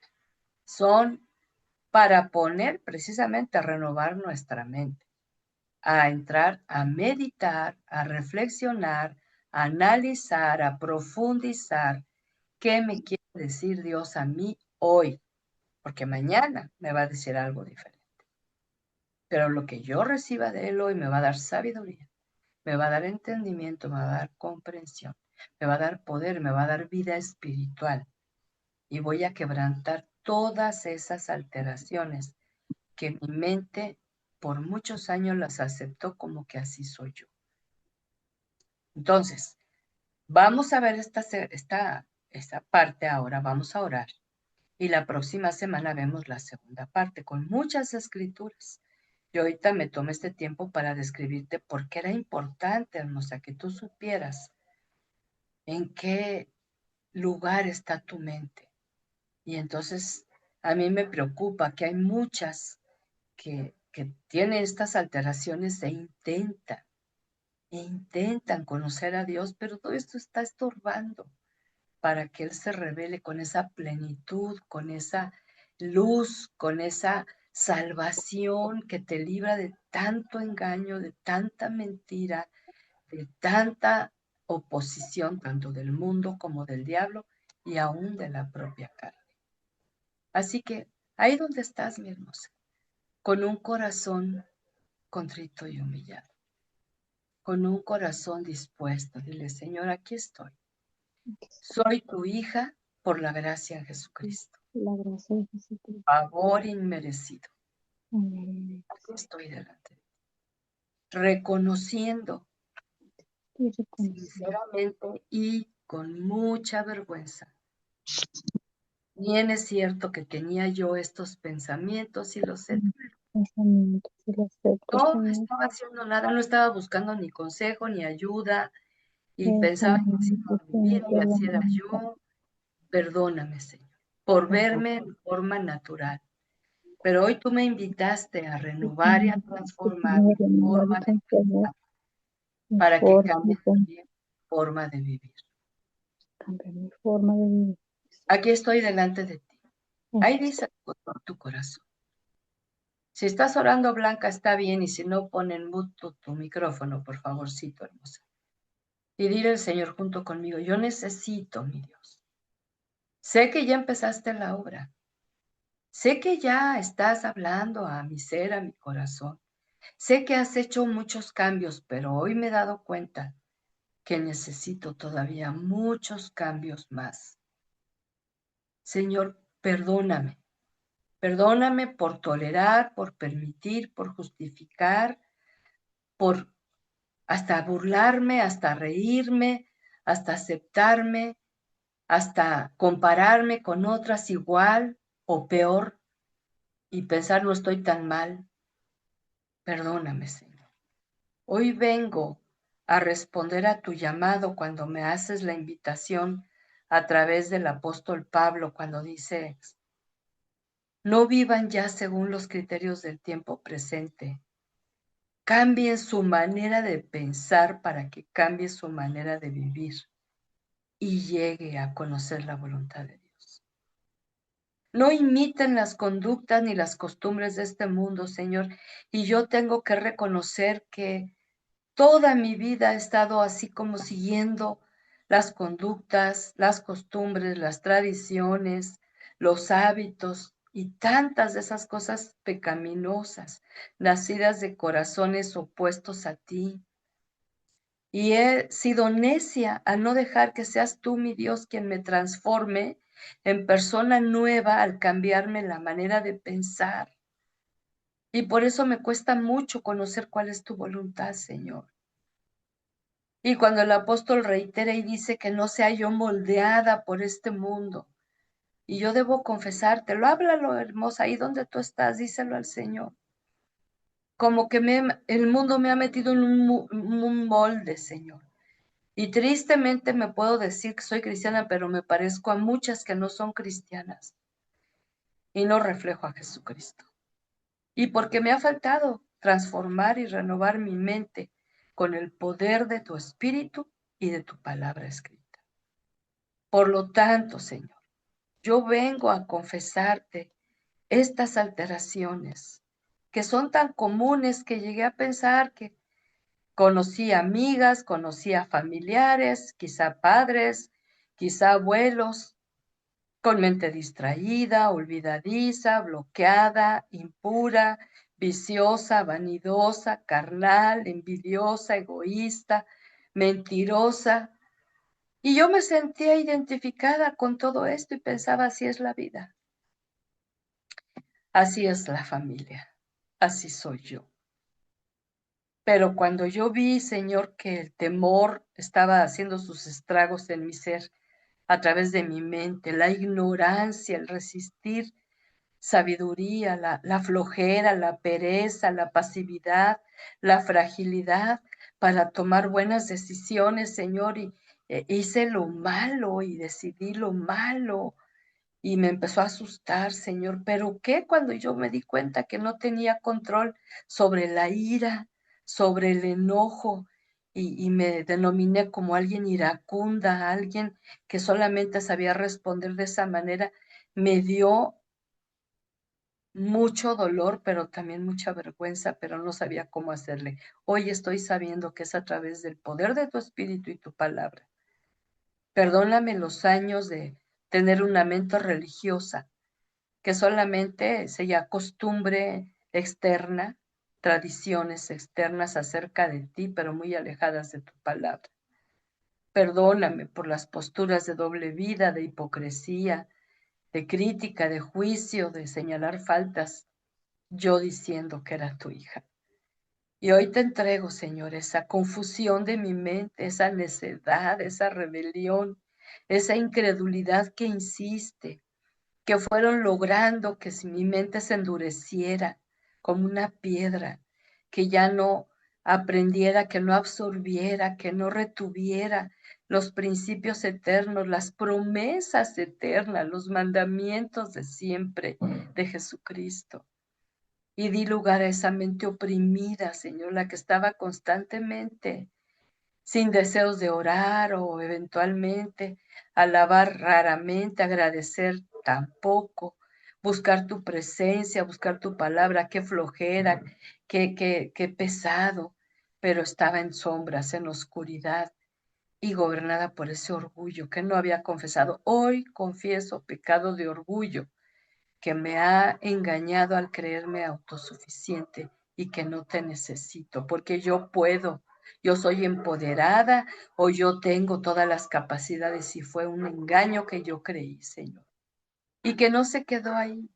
Son para poner precisamente a renovar nuestra mente, a entrar a meditar, a reflexionar, a analizar, a profundizar qué me quiere decir Dios a mí hoy, porque mañana me va a decir algo diferente. Pero lo que yo reciba de Él hoy me va a dar sabiduría, me va a dar entendimiento, me va a dar comprensión, me va a dar poder, me va a dar vida espiritual. Y voy a quebrantar todas esas alteraciones que mi mente por muchos años las aceptó como que así soy yo. Entonces, vamos a ver esta parte ahora, vamos a orar. Y la próxima semana vemos la segunda parte con muchas escrituras. Yo ahorita me tomé este tiempo para describirte por qué era importante, hermosa, que tú supieras en qué lugar está tu mente. Y entonces a mí me preocupa que hay muchas que tienen estas alteraciones e intentan conocer a Dios, pero todo esto está estorbando para que Él se revele con esa plenitud, con esa luz, con esa salvación que te libra de tanto engaño, de tanta mentira, de tanta oposición, tanto del mundo como del diablo y aún de la propia carne. Así que ahí donde estás, mi hermosa, con un corazón contrito y humillado, con un corazón dispuesto, dile, Señor, aquí estoy. Soy tu hija por la gracia en Jesucristo. La gracia de Jesucristo. Favor inmerecido. Amén. Aquí estoy delante de ti, reconociendo Y reconociendo sinceramente y con mucha vergüenza. Bien es cierto que tenía yo estos pensamientos y los he. mis pensamientos y los acepto, No Señor. estaba haciendo nada, no estaba buscando ni consejo ni ayuda y pensaba que así Exactamente, iba a Señor, vivir y así era perdóname, yo. Perdóname, Señor, por verme en forma natural. Pero hoy tú me invitaste a renovar y a transformar mi forma de pensar mi para que forma cambie también mi forma de vivir. cambiar mi forma de vivir. Aquí estoy delante de ti. Ahí Aquí dice tu corazón. Si estás orando, Blanca, está bien, y si no, pon en mute tu micrófono, por favorcito, hermosa. Y dile al Señor junto conmigo, yo necesito, mi Dios. Sé que ya empezaste la obra. Sé que ya estás hablando a mi ser, a mi corazón. Sé que has hecho muchos cambios, pero hoy me he dado cuenta que necesito todavía muchos cambios más. Señor, perdóname. Perdóname por tolerar, por permitir, por justificar, por hasta burlarme, hasta reírme, hasta aceptarme, hasta compararme con otras igual o peor y pensar no estoy tan mal. Perdóname, Señor. Hoy vengo a responder a tu llamado cuando me haces la invitación a través del apóstol Pablo cuando dice, no vivan ya según los criterios del tiempo presente. Cambien su manera de pensar para que cambie su manera de vivir y llegue a conocer la voluntad de Dios. No imiten las conductas ni las costumbres de este mundo, Señor, y yo tengo que reconocer que toda mi vida he estado así como siguiendo las conductas, las costumbres, las tradiciones, los hábitos y tantas de esas cosas pecaminosas, nacidas de corazones opuestos a ti. Y he sido necia al no dejar que seas tú, mi Dios, quien me transforme en persona nueva al cambiarme la manera de pensar. Y por eso me cuesta mucho conocer cuál es tu voluntad, Señor. Y cuando el apóstol reitera y dice que no sea yo moldeada por este mundo, y yo debo confesártelo, háblalo, hermosa, ahí donde tú estás, díselo al Señor. Como que el mundo me ha metido en un molde, Señor. Y tristemente me puedo decir que soy cristiana, pero me parezco a muchas que no son cristianas y no reflejo a Jesucristo. Y porque me ha faltado transformar y renovar mi mente con el poder de tu espíritu y de tu palabra escrita. Por lo tanto, Señor, yo vengo a confesarte estas alteraciones que son tan comunes que llegué a pensar que conocí amigas, conocí a familiares, quizá padres, quizá abuelos, con mente distraída, olvidadiza, bloqueada, impura, viciosa, vanidosa, carnal, envidiosa, egoísta, mentirosa. Y yo me sentía identificada con todo esto y pensaba, así es la vida, así es la familia, así soy yo. Pero cuando yo vi, Señor, que el temor estaba haciendo sus estragos en mi ser a través de mi mente, la ignorancia, el resistir sabiduría, la flojera, la pereza, la pasividad, la fragilidad para tomar buenas decisiones, Señor, y hice lo malo y decidí lo malo y me empezó a asustar, Señor. ¿Pero qué? Cuando yo me di cuenta que no tenía control sobre la ira, sobre el enojo, y me denominé como alguien iracunda, alguien que solamente sabía responder de esa manera, me dio mucho dolor, pero también mucha vergüenza, pero no sabía cómo hacerle. Hoy estoy sabiendo que es a través del poder de tu espíritu y tu palabra. Perdóname los años de tener una mente religiosa, que solamente seguía costumbre externa, tradiciones externas acerca de ti, pero muy alejadas de tu palabra. Perdóname por las posturas de doble vida, de hipocresía, de crítica, de juicio, de señalar faltas, yo diciendo que era tu hija. Y hoy te entrego, Señor, esa confusión de mi mente, esa necedad, esa rebelión, esa incredulidad que insiste, que fueron logrando que si mi mente se endureciera como una piedra, que ya no aprendiera, que no absorbiera, que no retuviera los principios eternos, las promesas eternas, los mandamientos de siempre de Jesucristo. Y di lugar a esa mente oprimida, Señor, la que estaba constantemente sin deseos de orar o eventualmente alabar raramente, agradecer tampoco, buscar tu presencia, buscar tu palabra, qué flojera, qué pesado, pero estaba en sombras, en oscuridad y gobernada por ese orgullo que no había confesado. Hoy confieso pecado de orgullo que me ha engañado al creerme autosuficiente y que no te necesito, porque yo puedo, yo soy empoderada o yo tengo todas las capacidades y fue un engaño que yo creí, Señor. Y que no se quedó ahí,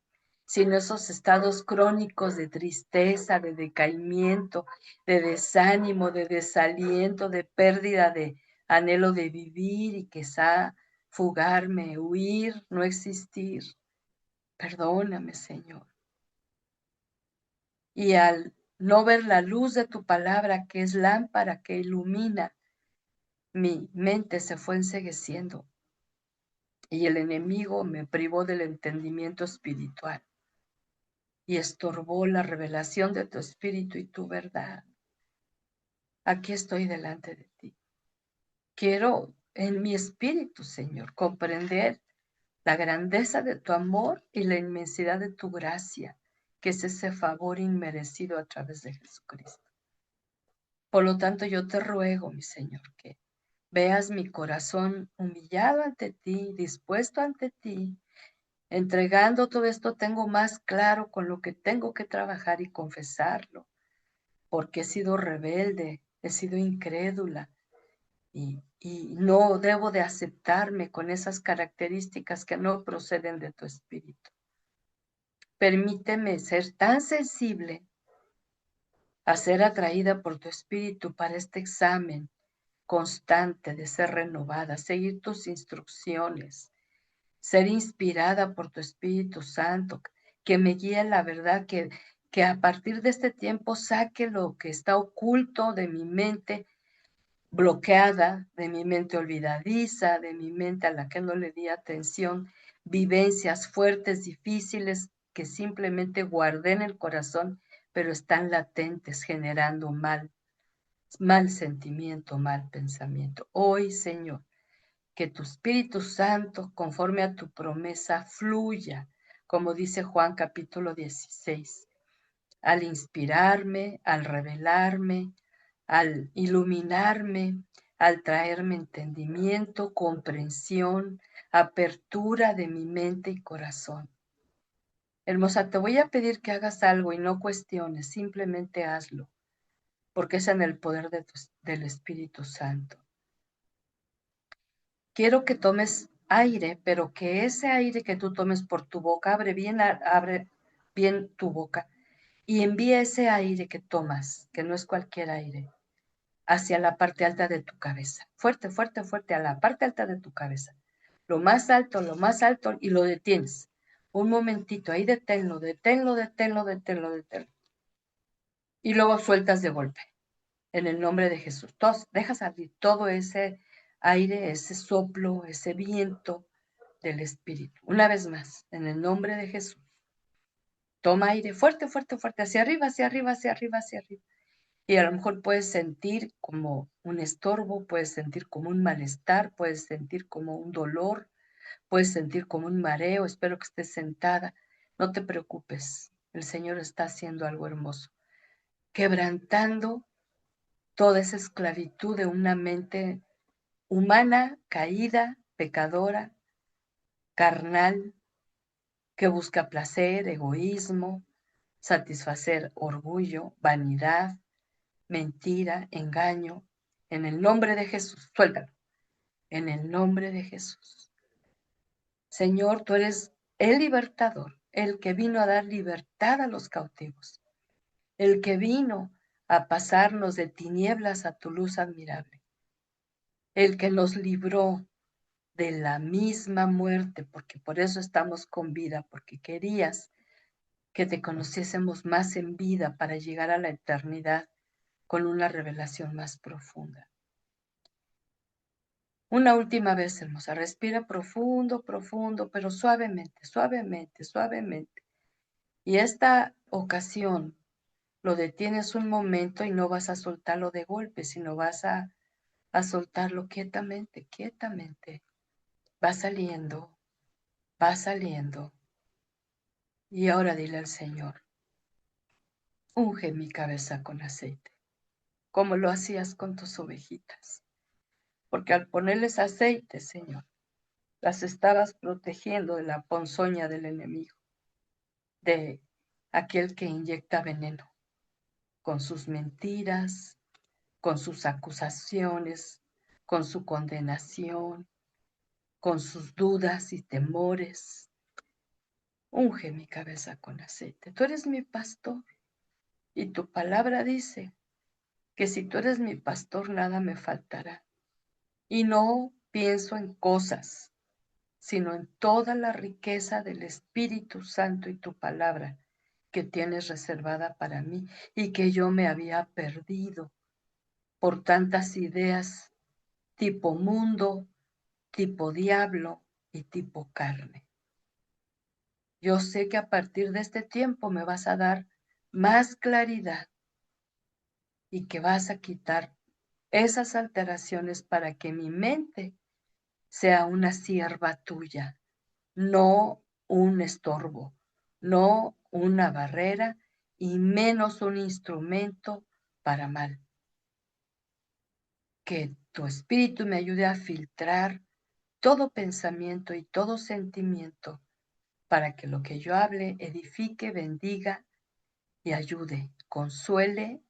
sino esos estados crónicos de tristeza, de decaimiento, de desánimo, de desaliento, de pérdida de anhelo de vivir y quizá fugarme, huir, no existir. Perdóname, Señor. Y al no ver la luz de tu palabra, que es lámpara que ilumina, mi mente se fue encegueciendo y el enemigo me privó del entendimiento espiritual y estorbó la revelación de tu espíritu y tu verdad. Aquí estoy delante de ti. Quiero en mi espíritu, Señor, comprender la grandeza de tu amor y la inmensidad de tu gracia, que es ese favor inmerecido a través de Jesucristo. Por lo tanto, yo te ruego, mi Señor, que veas mi corazón humillado ante ti, dispuesto ante ti, entregando todo esto, tengo más claro con lo que tengo que trabajar y confesarlo, porque he sido rebelde, he sido incrédula y no debo de aceptarme con esas características que no proceden de tu espíritu. Permíteme ser tan sensible a ser atraída por tu espíritu para este examen constante de ser renovada, seguir tus instrucciones, ser inspirada por tu Espíritu Santo, que me guíe la verdad, que a partir de este tiempo saque lo que está oculto de mi mente bloqueada, de mi mente olvidadiza, de mi mente a la que no le di atención, vivencias fuertes, difíciles, que simplemente guardé en el corazón, pero están latentes, generando mal sentimiento, mal pensamiento. Hoy, Señor, que tu Espíritu Santo, conforme a tu promesa, fluya, como dice Juan capítulo 16, al inspirarme, al revelarme, al iluminarme, al traerme entendimiento, comprensión, apertura de mi mente y corazón. Hermosa, te voy a pedir que hagas algo y no cuestiones, simplemente hazlo, porque es en el poder del Espíritu Santo. Quiero que tomes aire, pero que ese aire que tú tomes por tu boca, abre bien tu boca y envía ese aire que tomas, que no es cualquier aire, hacia la parte alta de tu cabeza. Fuerte, fuerte, fuerte, a la parte alta de tu cabeza. Lo más alto, y lo detienes. Un momentito, ahí deténlo, deténlo, deténlo, deténlo, deténlo. Y luego sueltas de golpe, en el nombre de Jesús. Deja salir todo ese aire, ese soplo, ese viento del Espíritu. Una vez más, en el nombre de Jesús. Toma aire fuerte, fuerte, fuerte, hacia arriba, hacia arriba, hacia arriba, hacia arriba. Y a lo mejor puedes sentir como un estorbo, puedes sentir como un malestar, puedes sentir como un dolor, puedes sentir como un mareo. Espero que estés sentada. No te preocupes, el Señor está haciendo algo hermoso, quebrantando toda esa esclavitud de una mente humana, caída, pecadora, carnal, que busca placer, egoísmo, satisfacer orgullo, vanidad, mentira, engaño. En el nombre de Jesús, suéltalo. En el nombre de Jesús. Señor, tú eres el libertador, el que vino a dar libertad a los cautivos, el que vino a pasarnos de tinieblas a tu luz admirable, el que nos libró de la misma muerte, porque por eso estamos con vida, porque querías que te conociésemos más en vida para llegar a la eternidad con una revelación más profunda. Una última vez, hermosa, respira profundo, profundo, pero suavemente, suavemente, suavemente. Y esta ocasión lo detienes un momento y no vas a soltarlo de golpe, sino vas a soltarlo quietamente, quietamente. Va saliendo, va saliendo. Y ahora dile al Señor, unge mi cabeza con aceite, como lo hacías con tus ovejitas. Porque al ponerles aceite, Señor, las estabas protegiendo de la ponzoña del enemigo, de aquel que inyecta veneno, con sus mentiras, con sus acusaciones, con su condenación, con sus dudas y temores. Unge mi cabeza con aceite. Tú eres mi pastor y tu palabra dice que si tú eres mi pastor, nada me faltará. Y no pienso en cosas, sino en toda la riqueza del Espíritu Santo y tu palabra, que tienes reservada para mí y que yo me había perdido por tantas ideas tipo mundo, tipo diablo y tipo carne. Yo sé que a partir de este tiempo me vas a dar más claridad y que vas a quitar esas alteraciones para que mi mente sea una sierva tuya, no un estorbo, no una barrera y menos un instrumento para mal. Que tu espíritu me ayude a filtrar todo pensamiento y todo sentimiento para que lo que yo hable edifique, bendiga y ayude, consuele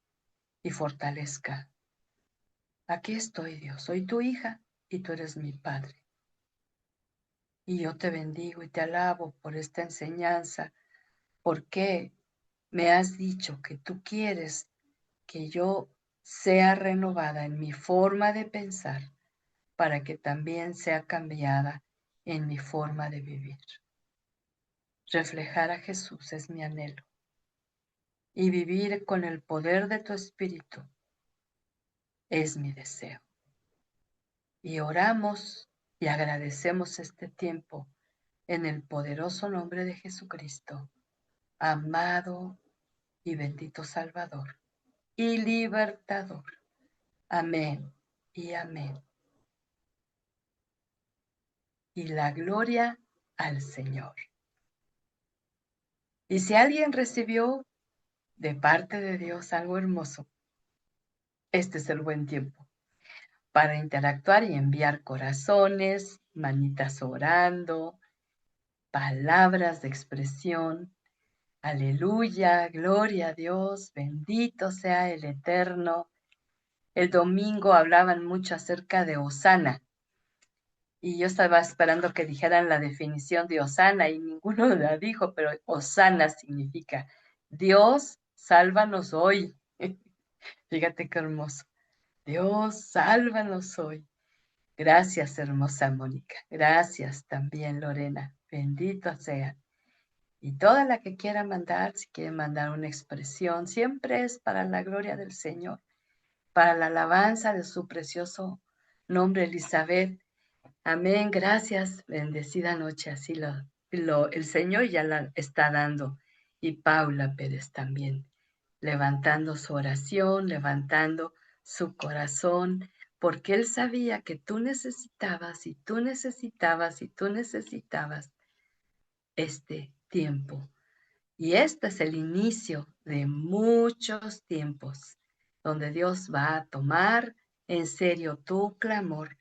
y fortalezca. Aquí estoy, Dios, soy tu hija y tú eres mi Padre. Y yo te bendigo y te alabo por esta enseñanza, porque me has dicho que tú quieres que yo sea renovada en mi forma de pensar para que también sea cambiada en mi forma de vivir. Reflejar a Jesús es mi anhelo y vivir con el poder de tu Espíritu es mi deseo. Y oramos y agradecemos este tiempo en el poderoso nombre de Jesucristo, amado y bendito Salvador y libertador. Amén y amén. Y la gloria al Señor. Y si alguien recibió de parte de Dios algo hermoso, este es el buen tiempo para interactuar y enviar corazones, manitas orando, palabras de expresión. Aleluya, gloria a Dios, bendito sea el Eterno. El domingo hablaban mucho acerca de Hosana y yo estaba esperando que dijeran la definición de Hosana y ninguno la dijo, pero Hosana significa Dios, sálvanos hoy. Fíjate qué hermoso. Dios, sálvanos hoy. Gracias, hermosa Mónica. Gracias también, Lorena. Bendito sea. Y toda la que quiera mandar, si quiere mandar una expresión, siempre es para la gloria del Señor, para la alabanza de su precioso nombre, Elizabeth. Amén, gracias, bendecida noche, así el Señor ya la está dando. Y Paula Pérez también, levantando su oración, levantando su corazón, porque Él sabía que tú necesitabas y tú necesitabas y tú necesitabas este tiempo. Y este es el inicio de muchos tiempos, donde Dios va a tomar en serio tu clamor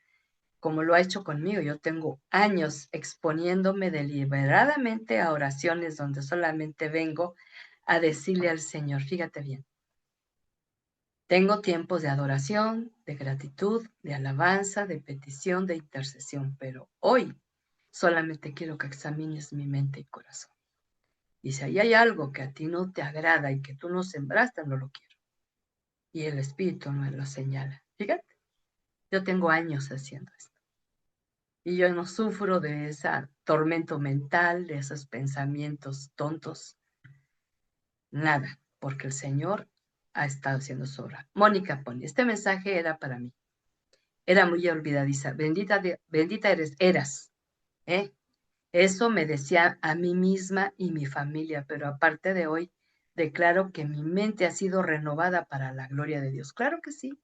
como lo ha hecho conmigo. Yo tengo años exponiéndome deliberadamente a oraciones donde solamente vengo a decirle al Señor, fíjate bien, tengo tiempos de adoración, de gratitud, de alabanza, de petición, de intercesión, pero hoy solamente quiero que examines mi mente y corazón. Y si ahí hay algo que a ti no te agrada y que tú no sembraste, no lo quiero. Y el Espíritu no lo señala. Fíjate, yo tengo años haciendo esto. Y yo no sufro de ese tormento mental, de esos pensamientos tontos, nada, porque el Señor ha estado haciendo su obra. Mónica pone, este mensaje era para mí. Era muy olvidadiza. Bendita eras, ¿eh? Eso me decía a mí misma y mi familia, pero aparte de hoy, declaro que mi mente ha sido renovada para la gloria de Dios. Claro que sí,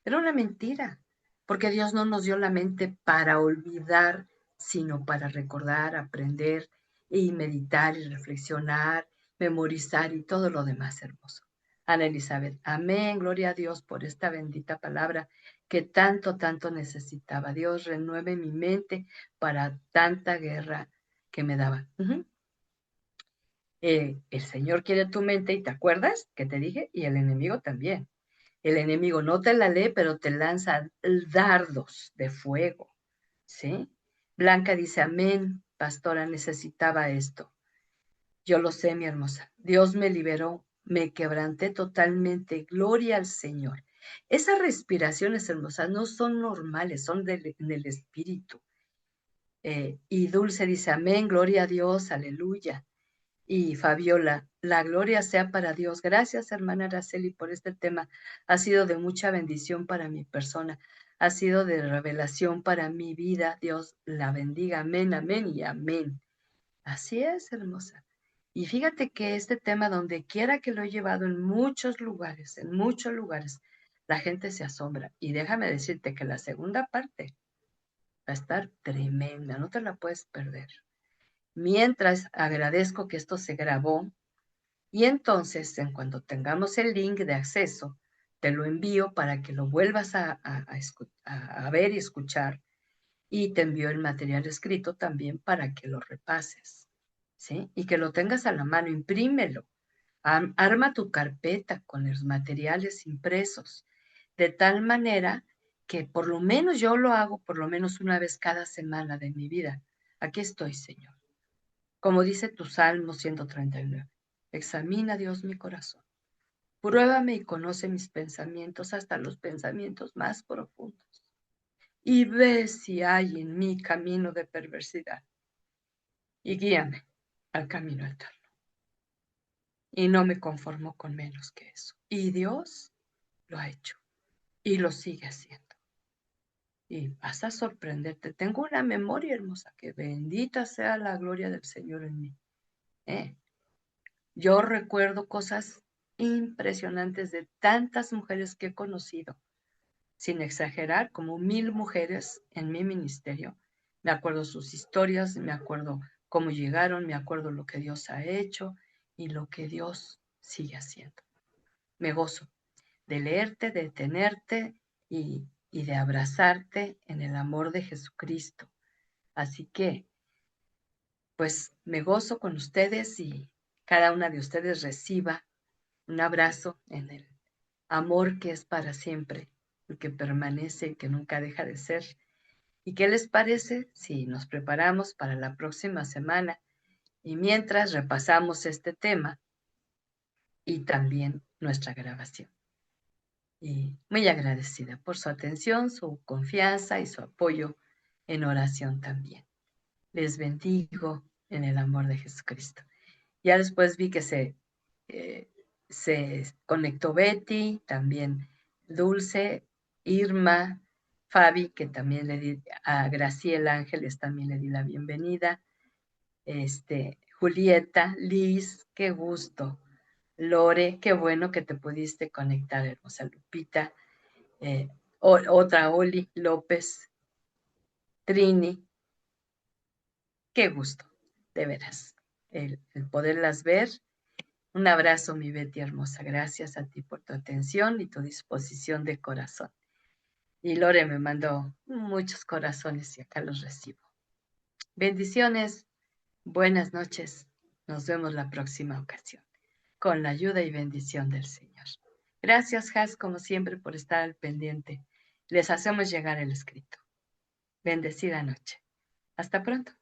era una mentira, porque Dios no nos dio la mente para olvidar, sino para recordar, aprender y meditar y reflexionar, memorizar y todo lo demás hermoso. Ana Elizabeth, amén, gloria a Dios por esta bendita palabra que tanto, tanto necesitaba. Dios renueve mi mente para tanta guerra que me daba. El Señor quiere tu mente y te acuerdas que te dije, y el enemigo también. El enemigo no te la lee, pero te lanza dardos de fuego, ¿sí? Blanca dice, amén, pastora, necesitaba esto. Yo lo sé, mi hermosa. Dios me liberó, me quebranté totalmente. Gloria al Señor. Esas respiraciones hermosas no son normales, son del espíritu. Y Dulce dice, amén, gloria a Dios, aleluya. Y Fabiola, la gloria sea para Dios. Gracias, hermana Araceli, por este tema. Ha sido de mucha bendición para mi persona. Ha sido de revelación para mi vida. Dios la bendiga. Amén, amén y amén. Así es, hermosa. Y fíjate que este tema, donde quiera que lo he llevado en muchos lugares, la gente se asombra. Y déjame decirte que la segunda parte va a estar tremenda, no te la puedes perder. Mientras agradezco que esto se grabó y entonces, en cuanto tengamos el link de acceso, te lo envío para que lo vuelvas a ver y escuchar, y te envío el material escrito también para que lo repases, ¿sí? Y que lo tengas a la mano, imprímelo, arma tu carpeta con los materiales impresos, de tal manera que por lo menos yo lo hago por lo menos una vez cada semana de mi vida. Aquí estoy, Señor. Como dice tu Salmo 139, examina, Dios, mi corazón. Pruébame y conoce mis pensamientos, hasta los pensamientos más profundos. Y ve si hay en mí camino de perversidad. Y guíame al camino eterno. Y no me conformo con menos que eso. Y Dios lo ha hecho y lo sigue haciendo. Y vas a sorprenderte. Tengo una memoria hermosa, que bendita sea la gloria del Señor en mí. ¿Eh? Yo recuerdo cosas impresionantes de tantas mujeres que he conocido, sin exagerar, como 1000 mujeres en mi ministerio. Me acuerdo sus historias, me acuerdo cómo llegaron, me acuerdo lo que Dios ha hecho y lo que Dios sigue haciendo. Me gozo de leerte, de tenerte y de abrazarte en el amor de Jesucristo. Así que, pues me gozo con ustedes y cada una de ustedes reciba un abrazo en el amor que es para siempre, el que permanece y que nunca deja de ser. ¿Y qué les parece si nos preparamos para la próxima semana y mientras repasamos este tema y también nuestra grabación? Y muy agradecida por su atención, su confianza y su apoyo en oración también. Les bendigo en el amor de Jesucristo. Ya después vi que eh, se conectó Betty, también Dulce, Irma, Fabi, que también le di, a Graciela Ángeles también le di la bienvenida, Julieta, Liz, qué gusto, Lore, qué bueno que te pudiste conectar, hermosa Lupita, otra Oli López, Trini, qué gusto, de veras, el poderlas ver. Un abrazo, mi Betty hermosa. Gracias a ti por tu atención y tu disposición de corazón. Y Lore me mandó muchos corazones y acá los recibo. Bendiciones, buenas noches. Nos vemos la próxima ocasión, con la ayuda y bendición del Señor. Gracias, Has, como siempre, por estar al pendiente. Les hacemos llegar el escrito. Bendecida noche. Hasta pronto.